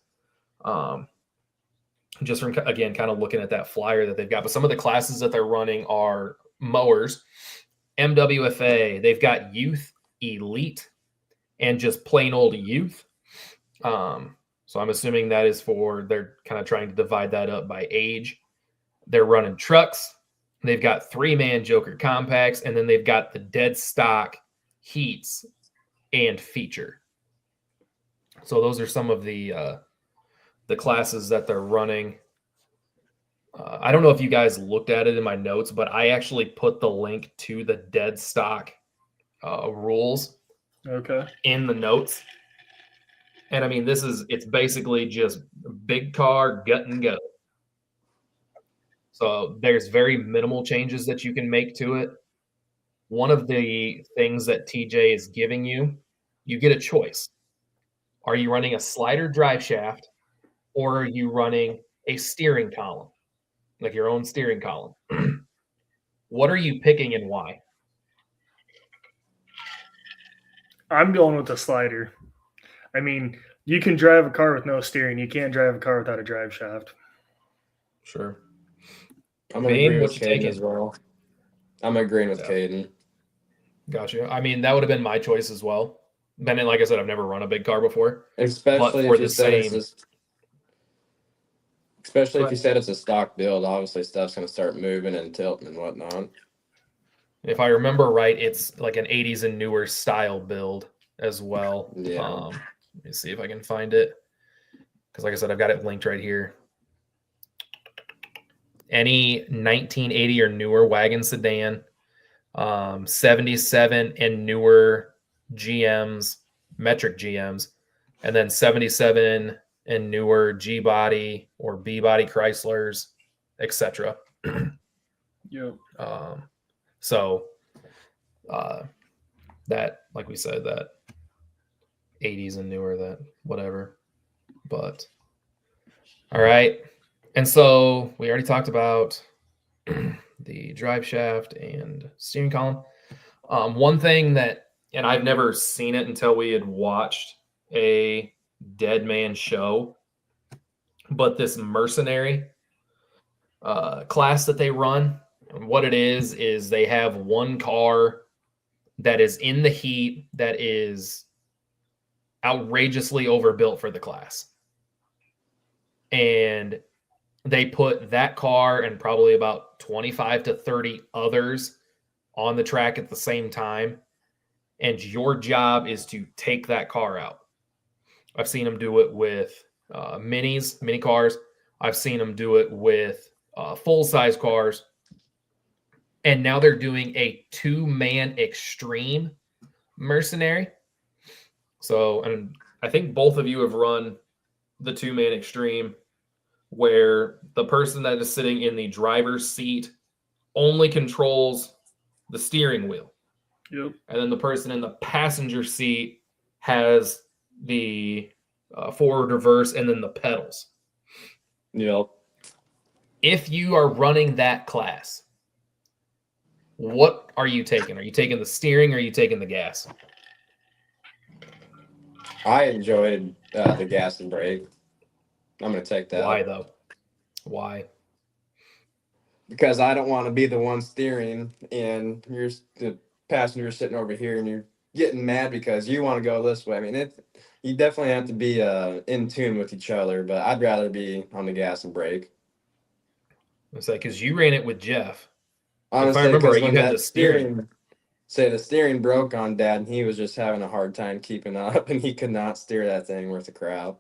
Just from, again, kind of looking at that flyer that they've got. But some of the classes that they're running are mowers, MWFA, they've got youth, elite, and just plain old youth. So I'm assuming that is they're kind of trying to divide that up by age. They're running trucks. They've got 3-man Joker compacts, and then they've got the dead stock heats and feature. So those are some of the classes that they're running. I don't know if you guys looked at it in my notes, but I actually put the link to the dead stock rules in the notes. And I mean, it's basically just big car, gut and go. So there's very minimal changes that you can make to it. One of the things that TJ is giving you get a choice. Are you running a slider drive shaft, or are you running a steering column, like your own steering column? What are you picking and why? I'm going with the slider. I mean, you can drive a car with no steering. You can't drive a car without a drive shaft. Sure. I'm going to agree with Caden as well. I'm agreeing with Caden. Gotcha. I mean, that would have been my choice as well. Then, like I said, I've never run a big car before. Especially if you said it's a stock build, obviously stuff's going to start moving and tilting and whatnot. If I remember right, it's like an 80s and newer style build as well. Yeah. Let me see if I can find it. Because like I said, I've got it linked right here. Any 1980 or newer wagon sedan, 77 and newer GMs, metric GMs, and then 77 and newer G body or B body Chryslers, etc. Yep. So that, like we said, that 80s and newer, that whatever. But all right. And so we already talked about the drive shaft and steering column. One thing that, and I've never seen it until we had watched a Dead Man show, but this mercenary class that they run, what it is they have one car that is in the heat that is outrageously overbuilt for the class. And they put that car and probably about 25 to 30 others on the track at the same time. And your job is to take that car out. I've seen them do it with mini cars. I've seen them do it with full-size cars. And now they're doing a 2-man extreme mercenary. So, and I think both of you have run the 2-man extreme, where the person that is sitting in the driver's seat only controls the steering wheel. Yep. And then the person in the passenger seat has the forward, reverse, and then the pedals. Yep. If you are running that class, what are you taking? Are you taking the steering, or are you taking the gas? I enjoyed the gas and brake. I'm going to take that. Why, though? Why? Because I don't want to be the one steering, and you're the passenger sitting over here, and you're getting mad because you want to go this way. I mean, you definitely have to be in tune with each other, but I'd rather be on the gas and brake. I say because you ran it with Jeff. Honestly, if I remember right, because you had the steering. the steering broke on Dad, and he was just having a hard time keeping up, and he could not steer that thing worth a crap.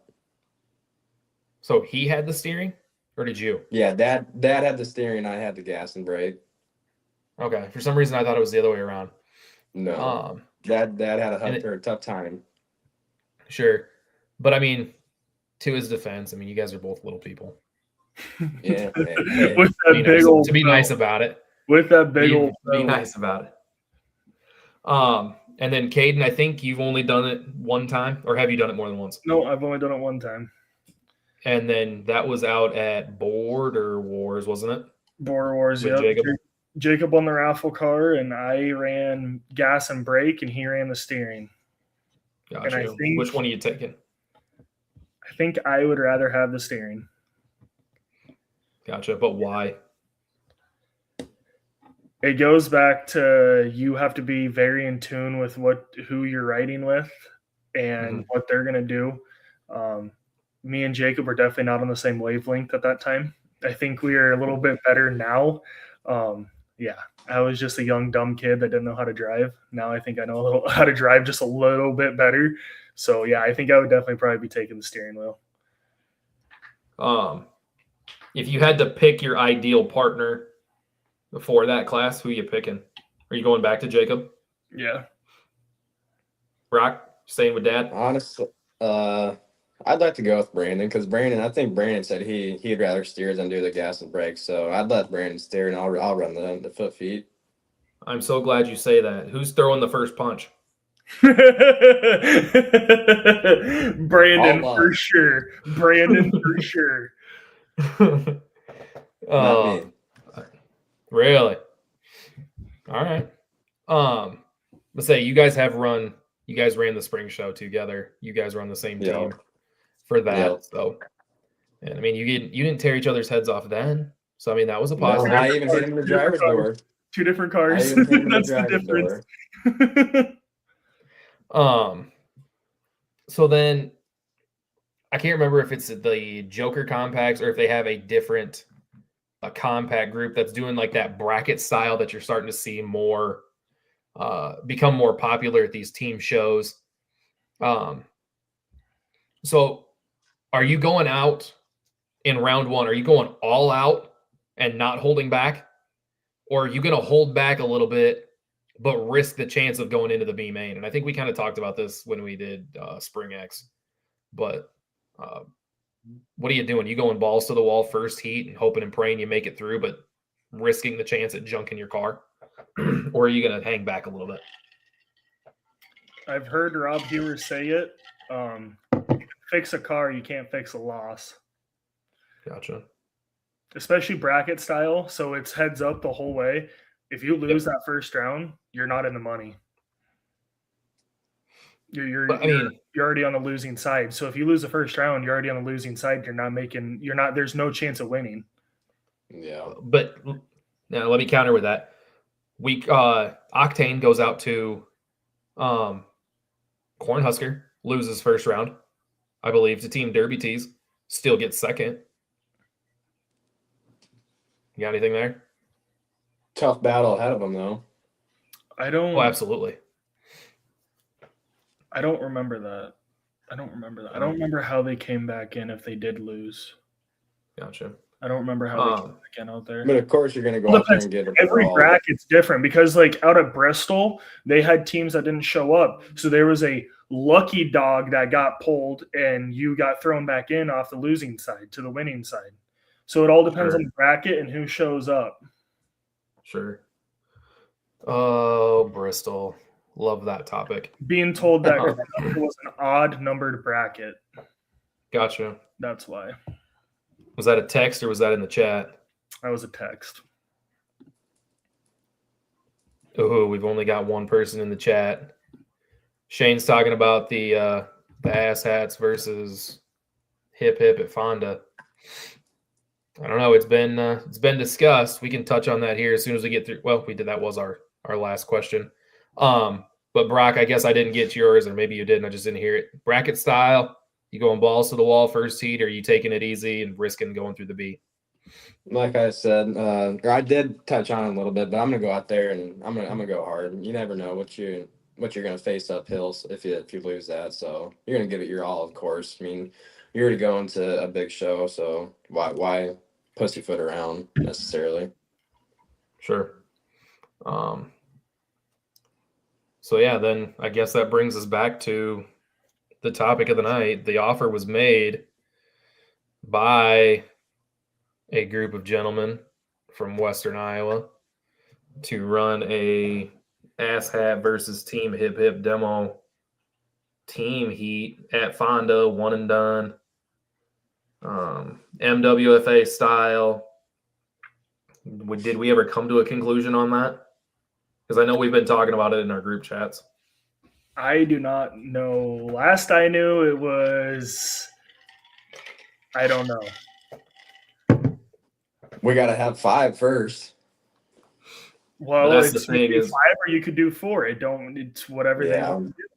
So he had the steering, or did you? Yeah, Dad had the steering, I had the gas and brake. Okay. For some reason, I thought it was the other way around. No, Dad had a tough time. Sure, but I mean, to his defense, I mean, you guys are both little people. Yeah, With that big old to be nice about it. With that big old be nice about it. And then Caden, I think you've only done it one time, or have you done it more than once? No, I've only done it one time. And then that was out at Border Wars, wasn't it? Border Wars, With yeah. Jacob. Jacob won the raffle car, and I ran gas and brake, and he ran the steering. Gotcha. And I think, which one are you taking? I think I would rather have the steering. Gotcha. But why? It goes back to you have to be very in tune with who you're riding with and what they're going to do. Me and Jacob were definitely not on the same wavelength at that time. I think we are a little bit better now. Yeah, I was just a young, dumb kid that didn't know how to drive. Now I think I know how to drive just a little bit better. So, yeah, I think I would definitely probably be taking the steering wheel. If you had to pick your ideal partner for that class, who are you picking? Are you going back to Jacob? Yeah. Brock, staying with Dad? Honestly, I'd like to go with Brandon because I think Brandon said he'd rather steer than do the gas and brakes. So I'd let Brandon steer, and I'll run the foot feet. I'm so glad you say that. Who's throwing the first punch? Brandon for sure. Brandon for sure. Not me. Really? All right. Let's say you guys ran the spring show together. You guys were on the same team for that. Yep. So, and I mean, you didn't tear each other's heads off then. So I mean, that was a positive. No, I even hit him in the driver's door. Two different cars. That's the difference. So then I can't remember if it's the Joker compacts or if they have a compact group that's doing like that bracket style that you're starting to see more become more popular at these team shows. So are you going out in round one? Are you going all out and not holding back? Or are you going to hold back a little bit, but risk the chance of going into the B main? And I think we kind of talked about this when we did Spring X. But what are you doing? You going balls to the wall first heat and hoping and praying you make it through, but risking the chance at junking your car? Or are you going to hang back a little bit? I've heard Rob Hewer say it. Fix a car, you can't fix a loss. Gotcha. Especially bracket style, so it's heads up the whole way. If you lose that first round, you're not in the money. You're already on the losing side. So if you lose the first round, you're already on the losing side. There's no chance of winning. Yeah. But now let me counter with that. Octane goes out to Cornhusker, loses first round, I believe, to Team Derby Tees, still gets second. You got anything there? Tough battle ahead of them, though. Oh, absolutely. I don't remember that. I don't remember how they came back in if they did lose. Gotcha. I don't remember how they came back in out there. But of course, you're going to go out there and get every bracket's different because, like, out at Bristol, they had teams that didn't show up. So there was a lucky dog that got pulled, and you got thrown back in off the losing side to the winning side. So it all depends on the bracket and who shows up. Sure. Oh, Bristol. Love that topic. Being told that it was an odd numbered bracket. Gotcha. That's why. Was that a text or was that in the chat? That was a text. Oh, we've only got one person in the chat. Shane's talking about the ass hats versus hip at Fonda. I don't know. It's been discussed. We can touch on that here as soon as we get through. Well, we did. That was our last question. But Brock, I guess I didn't get yours, or maybe you did, and I just didn't hear it. Bracket style, you going balls to the wall first heat, or are you taking it easy and risking going through the B? Like I said, or I did touch on it a little bit, but I'm gonna go out there and I'm gonna go hard. You never know what you're gonna face uphill if you lose that. So you're gonna give it your all, of course. I mean, you're already going to a big show, so why pussyfoot around necessarily? Sure. So yeah, then I guess that brings us back to the topic of the night. The offer was made by a group of gentlemen from Western Iowa to run a asshat versus Team HipHip Demo team heat at Fonda, one and done, MWFA style. Did we ever come to a conclusion on that? Because I know we've been talking about it in our group chats. I do not know. Last I knew, it was. I don't know. We gotta have 5 first. Well, that's it's the thing you could do is 5 or you could do 4. It's whatever they Yeah. want to do.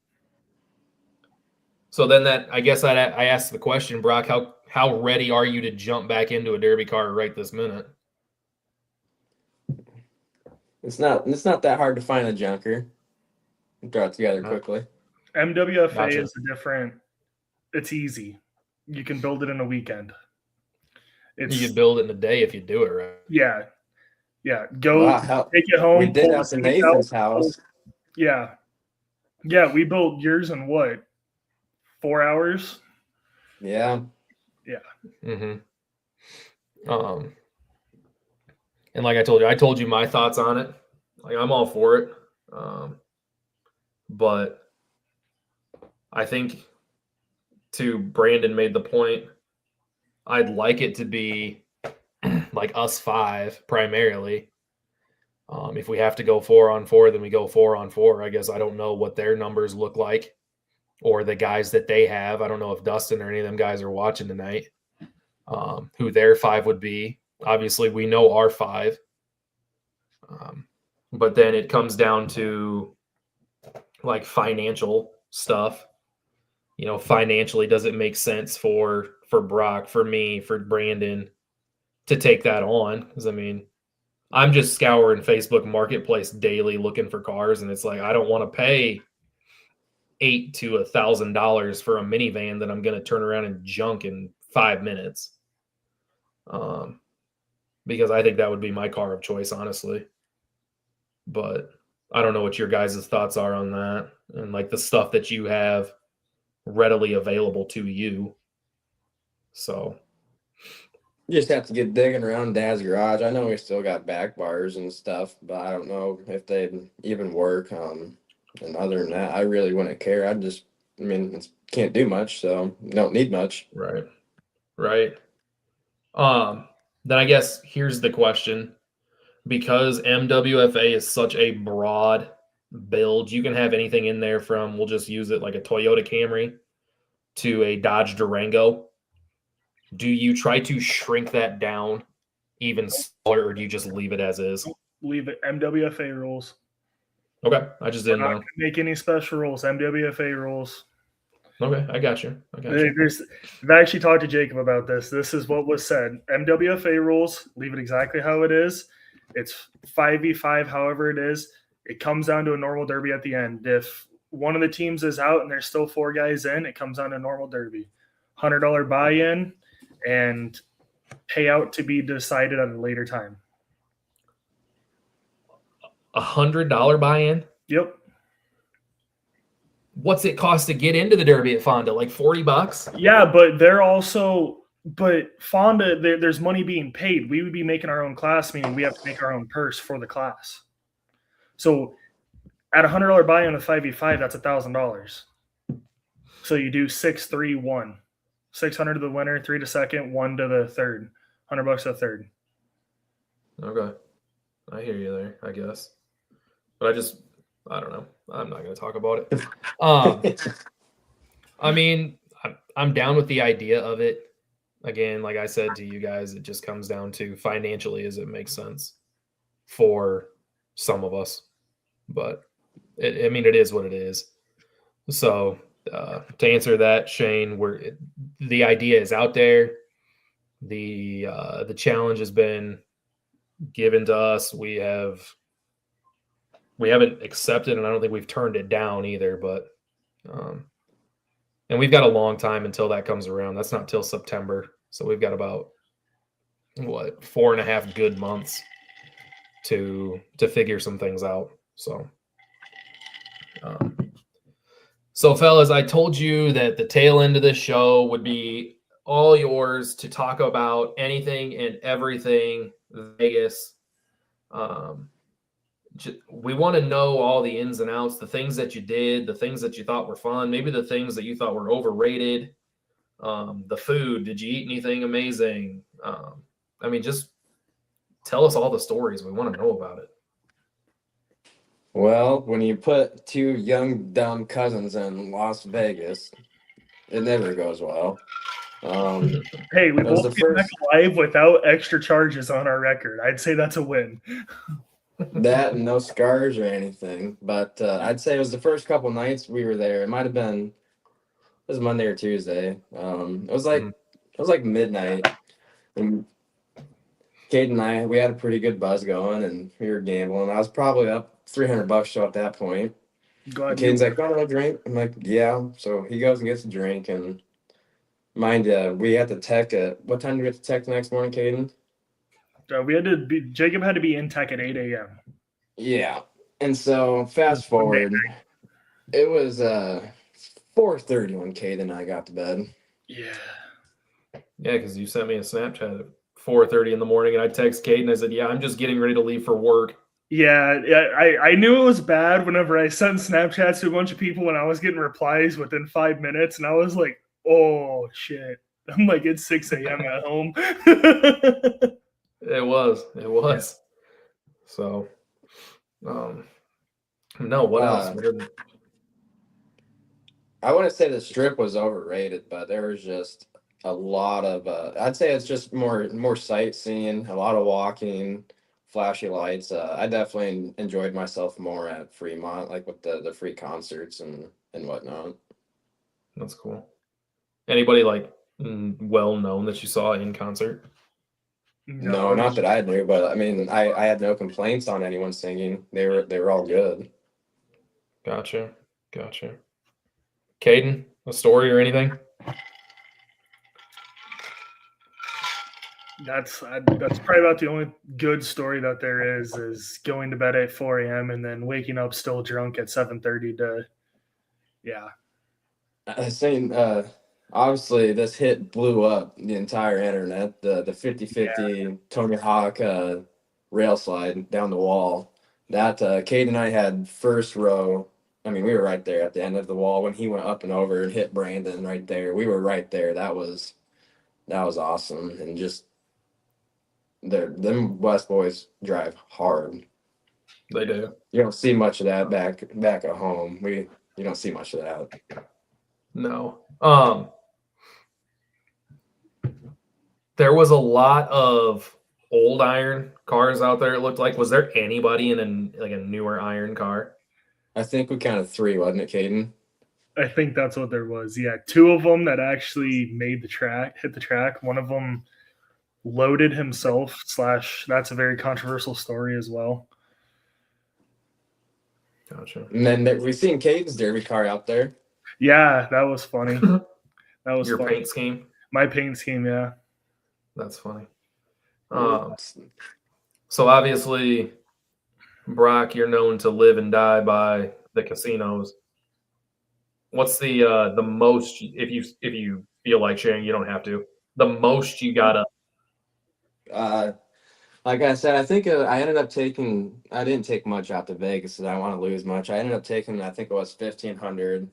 So then I guess I asked the question, Brock, how ready are you to jump back into a derby car right this minute? It's not that hard to find a junker. Throw it together quickly. MWFA Gotcha. is a different. It's easy. You can build it in a weekend. You could build it in a day if you do it right. Yeah. Go Wow, take it home. we did pull have the some seats Nathan's out. house. Yeah. We built yours in what? 4 hours? Yeah. Mm-hmm. And like I told you my thoughts on it. Like I'm all for it. But I think Brandon made the point, I'd like it to be like us 5 primarily. If we have to go 4-on-4, then we go 4-on-4. I guess I don't know what their numbers look like or the guys that they have. I don't know if Dustin or any of them guys are watching tonight, who their 5 would be. Obviously, we know our 5. But then it comes down to like financial stuff. You know, financially, does it make sense for Brock, for me, for Brandon to take that on? Because I mean, I'm just scouring Facebook Marketplace daily looking for cars, and it's like I don't want to pay $800 to $1,000 for a minivan that I'm going to turn around and junk in 5 minutes. Because I think that would be my car of choice, honestly. But I don't know what your guys' thoughts are on that and like the stuff that you have readily available to you. So You just have to get digging around Dad's garage. I know we still got back bars and stuff, but I don't know if they'd even work. And other than that, I really wouldn't care. Can't do much, so don't need much. Right. Then I guess here's the question. Because MWFA is such a broad build, you can have anything in there from, we'll just use it like a Toyota Camry to a Dodge Durango. Do you try to shrink that down even smaller, or do you just leave it as is? Leave it. MWFA rules. Okay, I just didn't know. Make any special rules. MWFA rules. Okay, I got you. I've actually talked to Jacob about this. This is what was said. MWFA rules, leave it exactly how it is. It's 5v5, however it is. It comes down to a normal derby at the end. If one of the teams is out and there's still 4 guys in, it comes down to a normal derby. $100 buy-in and payout to be decided at a later time. $100 buy-in? Yep. What's it cost to get into the derby at Fonda? Like $40? Yeah, but Fonda, there's money being paid. We would be making our own class, meaning we have to make our own purse for the class. So at $100 buy-in with 5v5, that's $1,000. So you do 6, 3, 1. 600 to the winner, 3 to second, 1 to the third. $100 to the third. Okay. I hear you there, I guess. But I don't know. I'm not going to talk about it. I mean, I'm down with the idea of it. Again, like I said to you guys, it just comes down to financially, as it makes sense for some of us. But it is what it is. So to answer that, Shane, the idea is out there. The challenge has been given to us. We haven't accepted, and I don't think we've turned it down either. But and we've got a long time until that comes around. That's not till September, so we've got about 4.5 good months to figure some things out. So fellas, I told you that the tail end of this show would be all yours to talk about anything and everything Vegas. We want to know all the ins and outs, the things that you did, the things that you thought were fun, maybe the things that you thought were overrated. The food, did you eat anything amazing? I mean, just tell us all the stories. We want to know about it. Well, when you put two young, dumb cousins in Las Vegas, it never goes well. Hey, we That was both the came back first alive without extra charges on our record. I'd say that's a win. that and no scars or anything. But I'd say it was the first couple nights we were there. It might have been it was Monday or Tuesday. It was like midnight, and Caden and I we had a pretty good buzz going, and we were gambling. I was probably up $300 so at that point. Go And ahead. Caden's like, "Want a drink?" I'm like, "Yeah." So he goes and gets a drink, and mind you, we had to tech at what time did we get to tech the next morning, Caden? Jacob had to be in tech at 8 a.m. Yeah. And so fast forward, it was 4:30 when Caden and I got to bed. Yeah. Yeah, because you sent me a Snapchat at 4:30 in the morning, and I text Caden. I said, "Yeah, I'm just getting ready to leave for work." Yeah, I knew it was bad whenever I sent Snapchats to a bunch of people when I was getting replies within 5 minutes, and I was like, oh, shit. I'm like, it's 6 a.m. at home. It was. So, no, what else? I wouldn't say the strip was overrated, but there was just a lot of I'd say it's just more sightseeing, a lot of walking, flashy lights. I definitely enjoyed myself more at Fremont, like with the free concerts and whatnot. That's cool. Anybody like well known that you saw in concert? No, not that I knew, but I mean, I had no complaints on anyone singing. They were all good. Gotcha. Caden, a story or anything? That's probably about the only good story that there is going to bed at 4 a.m. and then waking up still drunk at 7:30 to, yeah. I seen obviously this hit blew up the entire internet. The 50-50 Tony Hawk rail slide down the wall. That Cade and I had first row. I mean, we were right there at the end of the wall when he went up and over and hit Brandon right there. We were right there. That was awesome. And just them West boys drive hard. They do. You don't see much of that back at home. You don't see much of that. No. There was a lot of old iron cars out there. It looked like. Was there anybody in a newer iron car? I think we counted 3, wasn't it, Caden? I think that's what there was. Yeah, 2 of them that actually hit the track. One of them loaded himself. / that's a very controversial story as well. Gotcha. And then we've seen Caden's derby car out there. Yeah, that was funny. That was your funny. paint scheme. My paint scheme, yeah. That's funny. So obviously, Brock, you're known to live and die by the casinos. What's the most, if you feel like sharing, you don't have to, the most you got up? Like I said, I think I didn't take much out to Vegas because I want to lose much. I ended up taking, I think it was 1,500.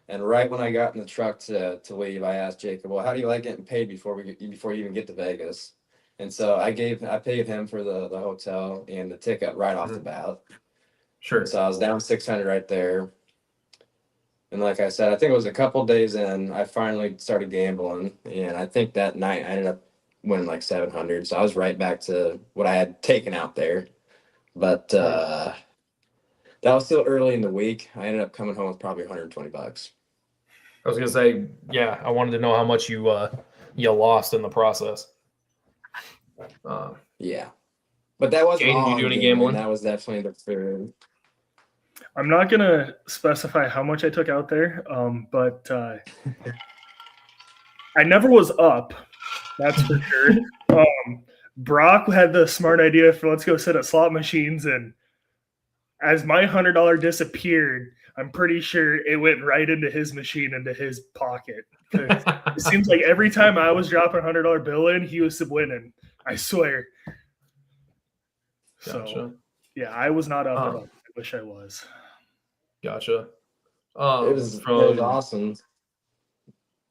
And right when I got in the truck to leave, I asked Jacob, "Well, how do you like getting paid before you even get to Vegas?" And so I paid him for the hotel and the ticket right off the bat. Sure. So I was down 600 right there. And like I said, I think it was a couple days in, I finally started gambling, and I think that night I ended up winning like 700. So I was right back to what I had taken out there. But that was still early in the week. I ended up coming home with probably $120. I was gonna say, yeah, I wanted to know how much you lost in the process. Yeah. But that wasn't Caden, all you do on any gambling. gambling? That was definitely the third. I'm not gonna specify how much I took out there, but I never was up. That's for sure. Brock had the smart idea for let's go sit at slot machines, and as my $100 disappeared, I'm pretty sure it went right into his machine, into his pocket. It seems like every time I was dropping a $100 bill in, he was winning. I swear. Gotcha. So yeah, I was not up at all. I wish I was. Gotcha. It was awesome.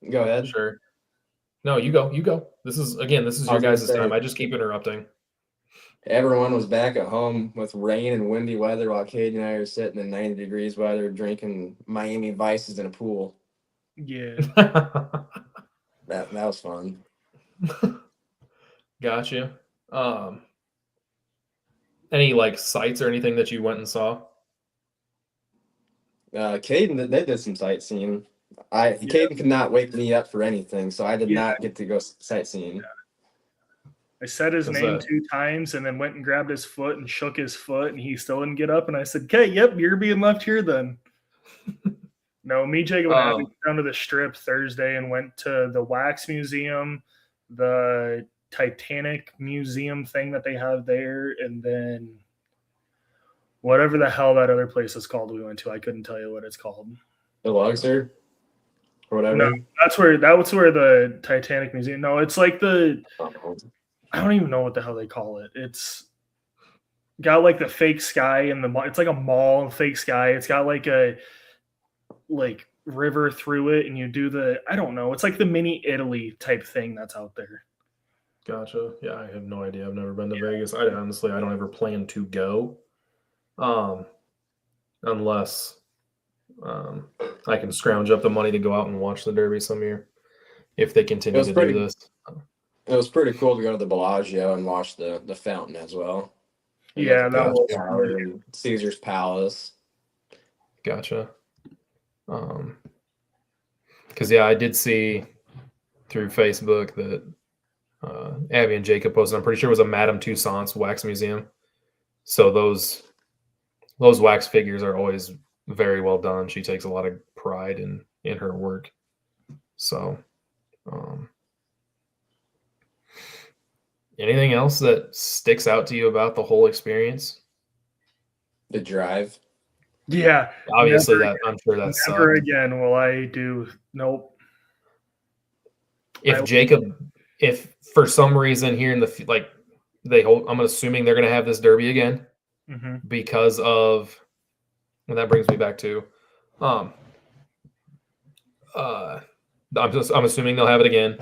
Go ahead. Sure. No, you go. You go. This is your guys' time. I just keep interrupting. Everyone was back at home with rain and windy weather while Caden and I are sitting in 90 degrees weather drinking Miami Vices in a pool. Yeah. That was fun. Gotcha. Any like sites or anything that you went and saw? Caden, they did some sightseeing. Caden could not wake me up for anything, so I did not get to go sightseeing. I said his name 2 times and then went and grabbed his foot and shook his foot, and he still didn't get up. And I said, "Okay, yep, you're being left here then." No, me, Jacob, and I went down to the Strip Thursday and went to the Wax Museum, the Titanic Museum thing that they have there, and then whatever the hell that other place is called we went to. I couldn't tell you what it's called. The Luxor? Or whatever? No, that was where the Titanic Museum. No, it's like I don't even know what the hell they call it. It's got like the fake sky in the it's like a mall and fake sky. It's got like a river through it, and you do I don't know. It's like the mini Italy type thing that's out there. Gotcha. Yeah, I have no idea. I've never been to Vegas. I don't ever plan to go. Unless I can scrounge up the money to go out and watch the Derby some year if they continue to do this. It was pretty cool to go to the Bellagio and watch the fountain as well. And yeah, that was and Caesar's Palace. Gotcha. Because I did see through Facebook that Abby and Jacob posted. I'm pretty sure it was a Madame Tussauds wax museum. So those wax figures are always very well done. She takes a lot of pride in her work. So, anything else that sticks out to you about the whole experience? The drive. Yeah. Obviously, I'm sure that's never again will I do. Nope. If for some reason here in I'm assuming they're going to have this Derby again because of, and that brings me back to, I'm assuming they'll have it again.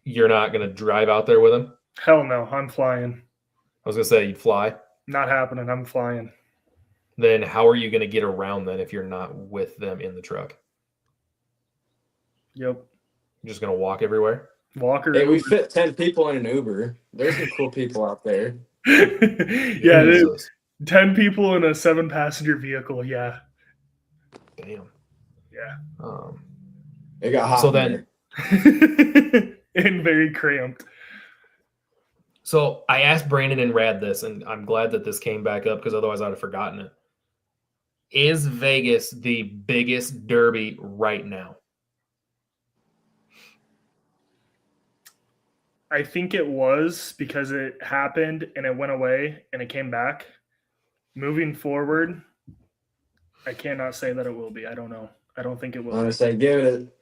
You're not going to drive out there with them? Hell no, I'm flying. I was going to say you'd fly. Not happening. I'm flying. Then how are you going to get around then if you're not with them in the truck? Yep. You're just going to walk everywhere? Hey, we fit 10 people in an Uber. There's some cool people out there. Yeah, 10 people in a 7-passenger vehicle. Yeah. Damn. Yeah. It got hot. So then, and very cramped. So I asked Brandon and Rad this, and I'm glad that this came back up because otherwise I'd have forgotten it. Is Vegas the biggest Derby right now? I think it was because it happened and it went away and it came back. Moving forward, I cannot say that it will be. I don't know. I don't think it will. I'm gonna say give it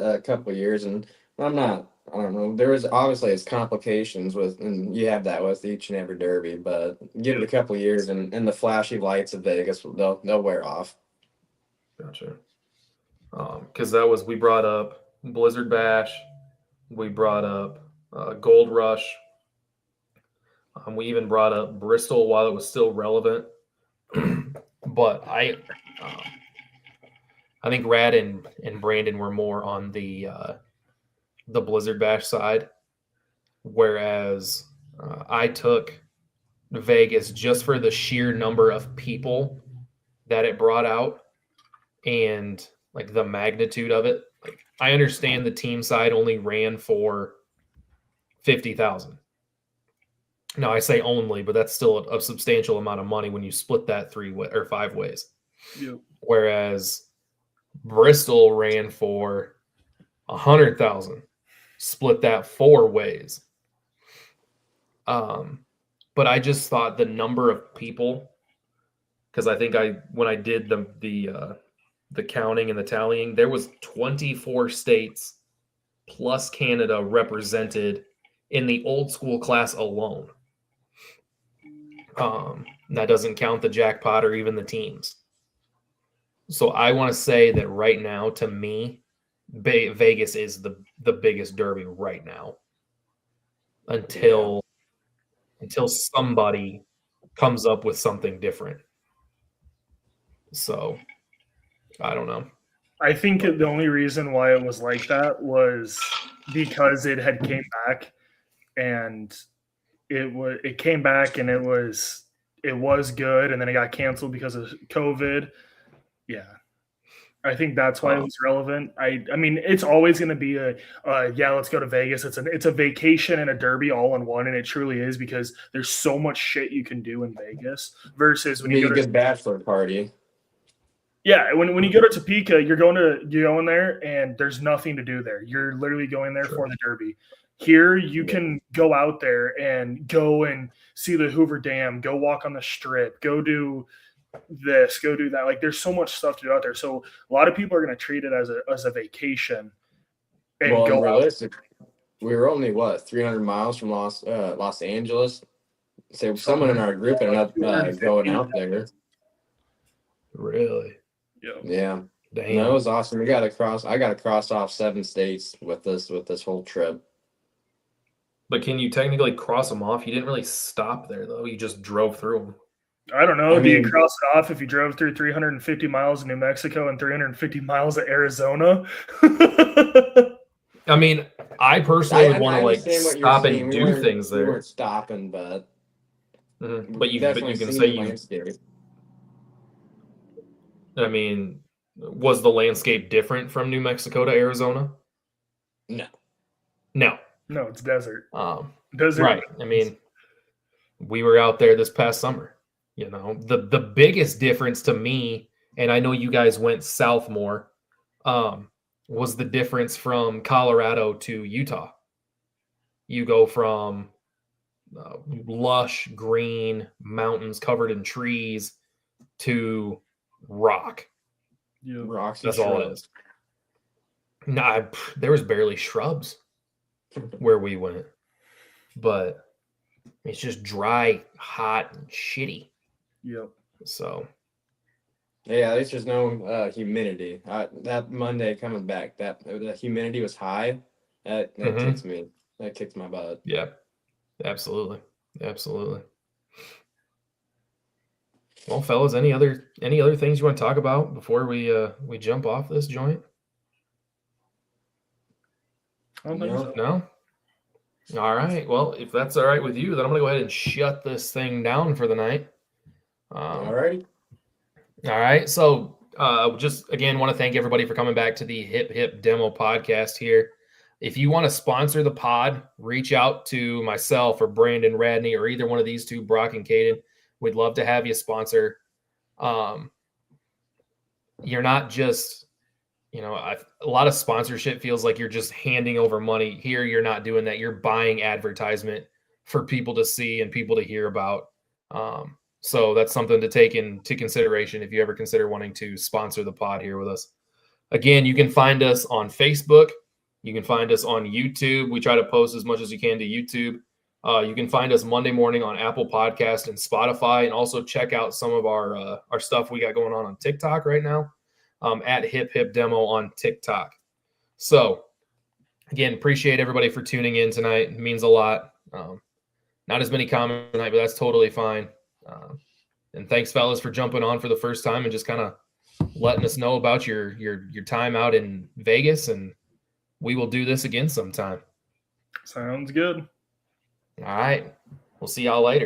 a couple of years, and I don't know. There is obviously its complications and you have that with each and every Derby, but give it a couple of years, and the flashy lights of Vegas they'll wear off. Gotcha. Because we brought up Blizzard Bash, we brought up Gold Rush. We even brought up Bristol while it was still relevant. But I think Rad and Brandon were more on the Blizzard Bash side, whereas I took Vegas just for the sheer number of people that it brought out and like the magnitude of it. Like I understand the team side only ran for $50,000. Now I say only, but that's still a substantial amount of money when you split that 5 ways. Yep. Whereas Bristol ran for 100,000, split that 4 ways. But I just thought the number of people, because I think when I did the counting and the tallying, there was 24 states plus Canada represented in the old school class alone. That doesn't count the jackpot or even the teams. So I want to say that right now, to me, Vegas is the biggest derby right now. Until somebody comes up with something different. So I don't know. I think the only reason why it was like that was because it had came back, and it came back and it was good, and then it got canceled because of COVID. Yeah, I think that's why it was relevant. I mean, it's always going to be let's go to Vegas. It's a vacation and a derby all in one, and it truly is, because there's so much shit you can do in Vegas versus when you go to a good bachelor party. Yeah, when you go to Topeka, you're going there, and there's nothing to do there. You're literally going there for the derby. Here, you can go out there and go and see the Hoover Dam, go walk on the Strip, go do this, go do that. Like, there's so much stuff to do out there. So a lot of people are going to treat it as a vacation and go realistic. We were only 300 miles from Los Angeles. So someone in our group ended up going out there. Really? Yeah. Damn. That was awesome. I got to cross off 7 states with this whole trip. But can you technically cross them off? You didn't really stop there, though. You just drove through them. I don't know. Do you cross it off if you drove through 350 miles of New Mexico and 350 miles of Arizona? I mean, I personally would want to stop and do things there. We weren't stopping, but but you can say you. I mean, was the landscape different from New Mexico to Arizona? No. No, it's desert. Desert. Right. I mean, we were out there this past summer. You know, the biggest difference to me, and I know you guys went south more, was the difference from Colorado to Utah. You go from lush green mountains covered in trees to rock. Yeah. Rocks. That's all it is. Nah, there was barely shrubs where we went, but it's just dry, hot, and shitty. Yep. So. Yeah, there's just no humidity. That Monday coming back, the humidity was high. That kicks me. That kicks my butt. Yeah, absolutely. Well, fellas, any other things you want to talk about before we jump off this joint? I don't think so. No? All right. Well, if that's all right with you, then I'm going to go ahead and shut this thing down for the night. All right. All right. So just, again, want to thank everybody for coming back to the HipHip Demo podcast here. If you want to sponsor the pod, reach out to myself or Brandon Radney or either one of these two, Brock and Caden. We'd love to have you sponsor. You're not just, a lot of sponsorship feels like you're just handing over money. Here, you're not doing that. You're buying advertisement for people to see and people to hear about. So that's something to take into consideration if you ever consider wanting to sponsor the pod here with us. Again, you can find us on Facebook. You can find us on YouTube. We try to post as much as you can to YouTube. You can find us Monday morning on Apple Podcast and Spotify, and also check out some of our stuff we got going on TikTok right now at HipHip Demo on TikTok. So, again, appreciate everybody for tuning in tonight. It means a lot. Not as many comments tonight, but that's totally fine. And thanks, fellas, for jumping on for the first time and just kind of letting us know about your time out in Vegas. And we will do this again sometime. Sounds good. All right. We'll see y'all later.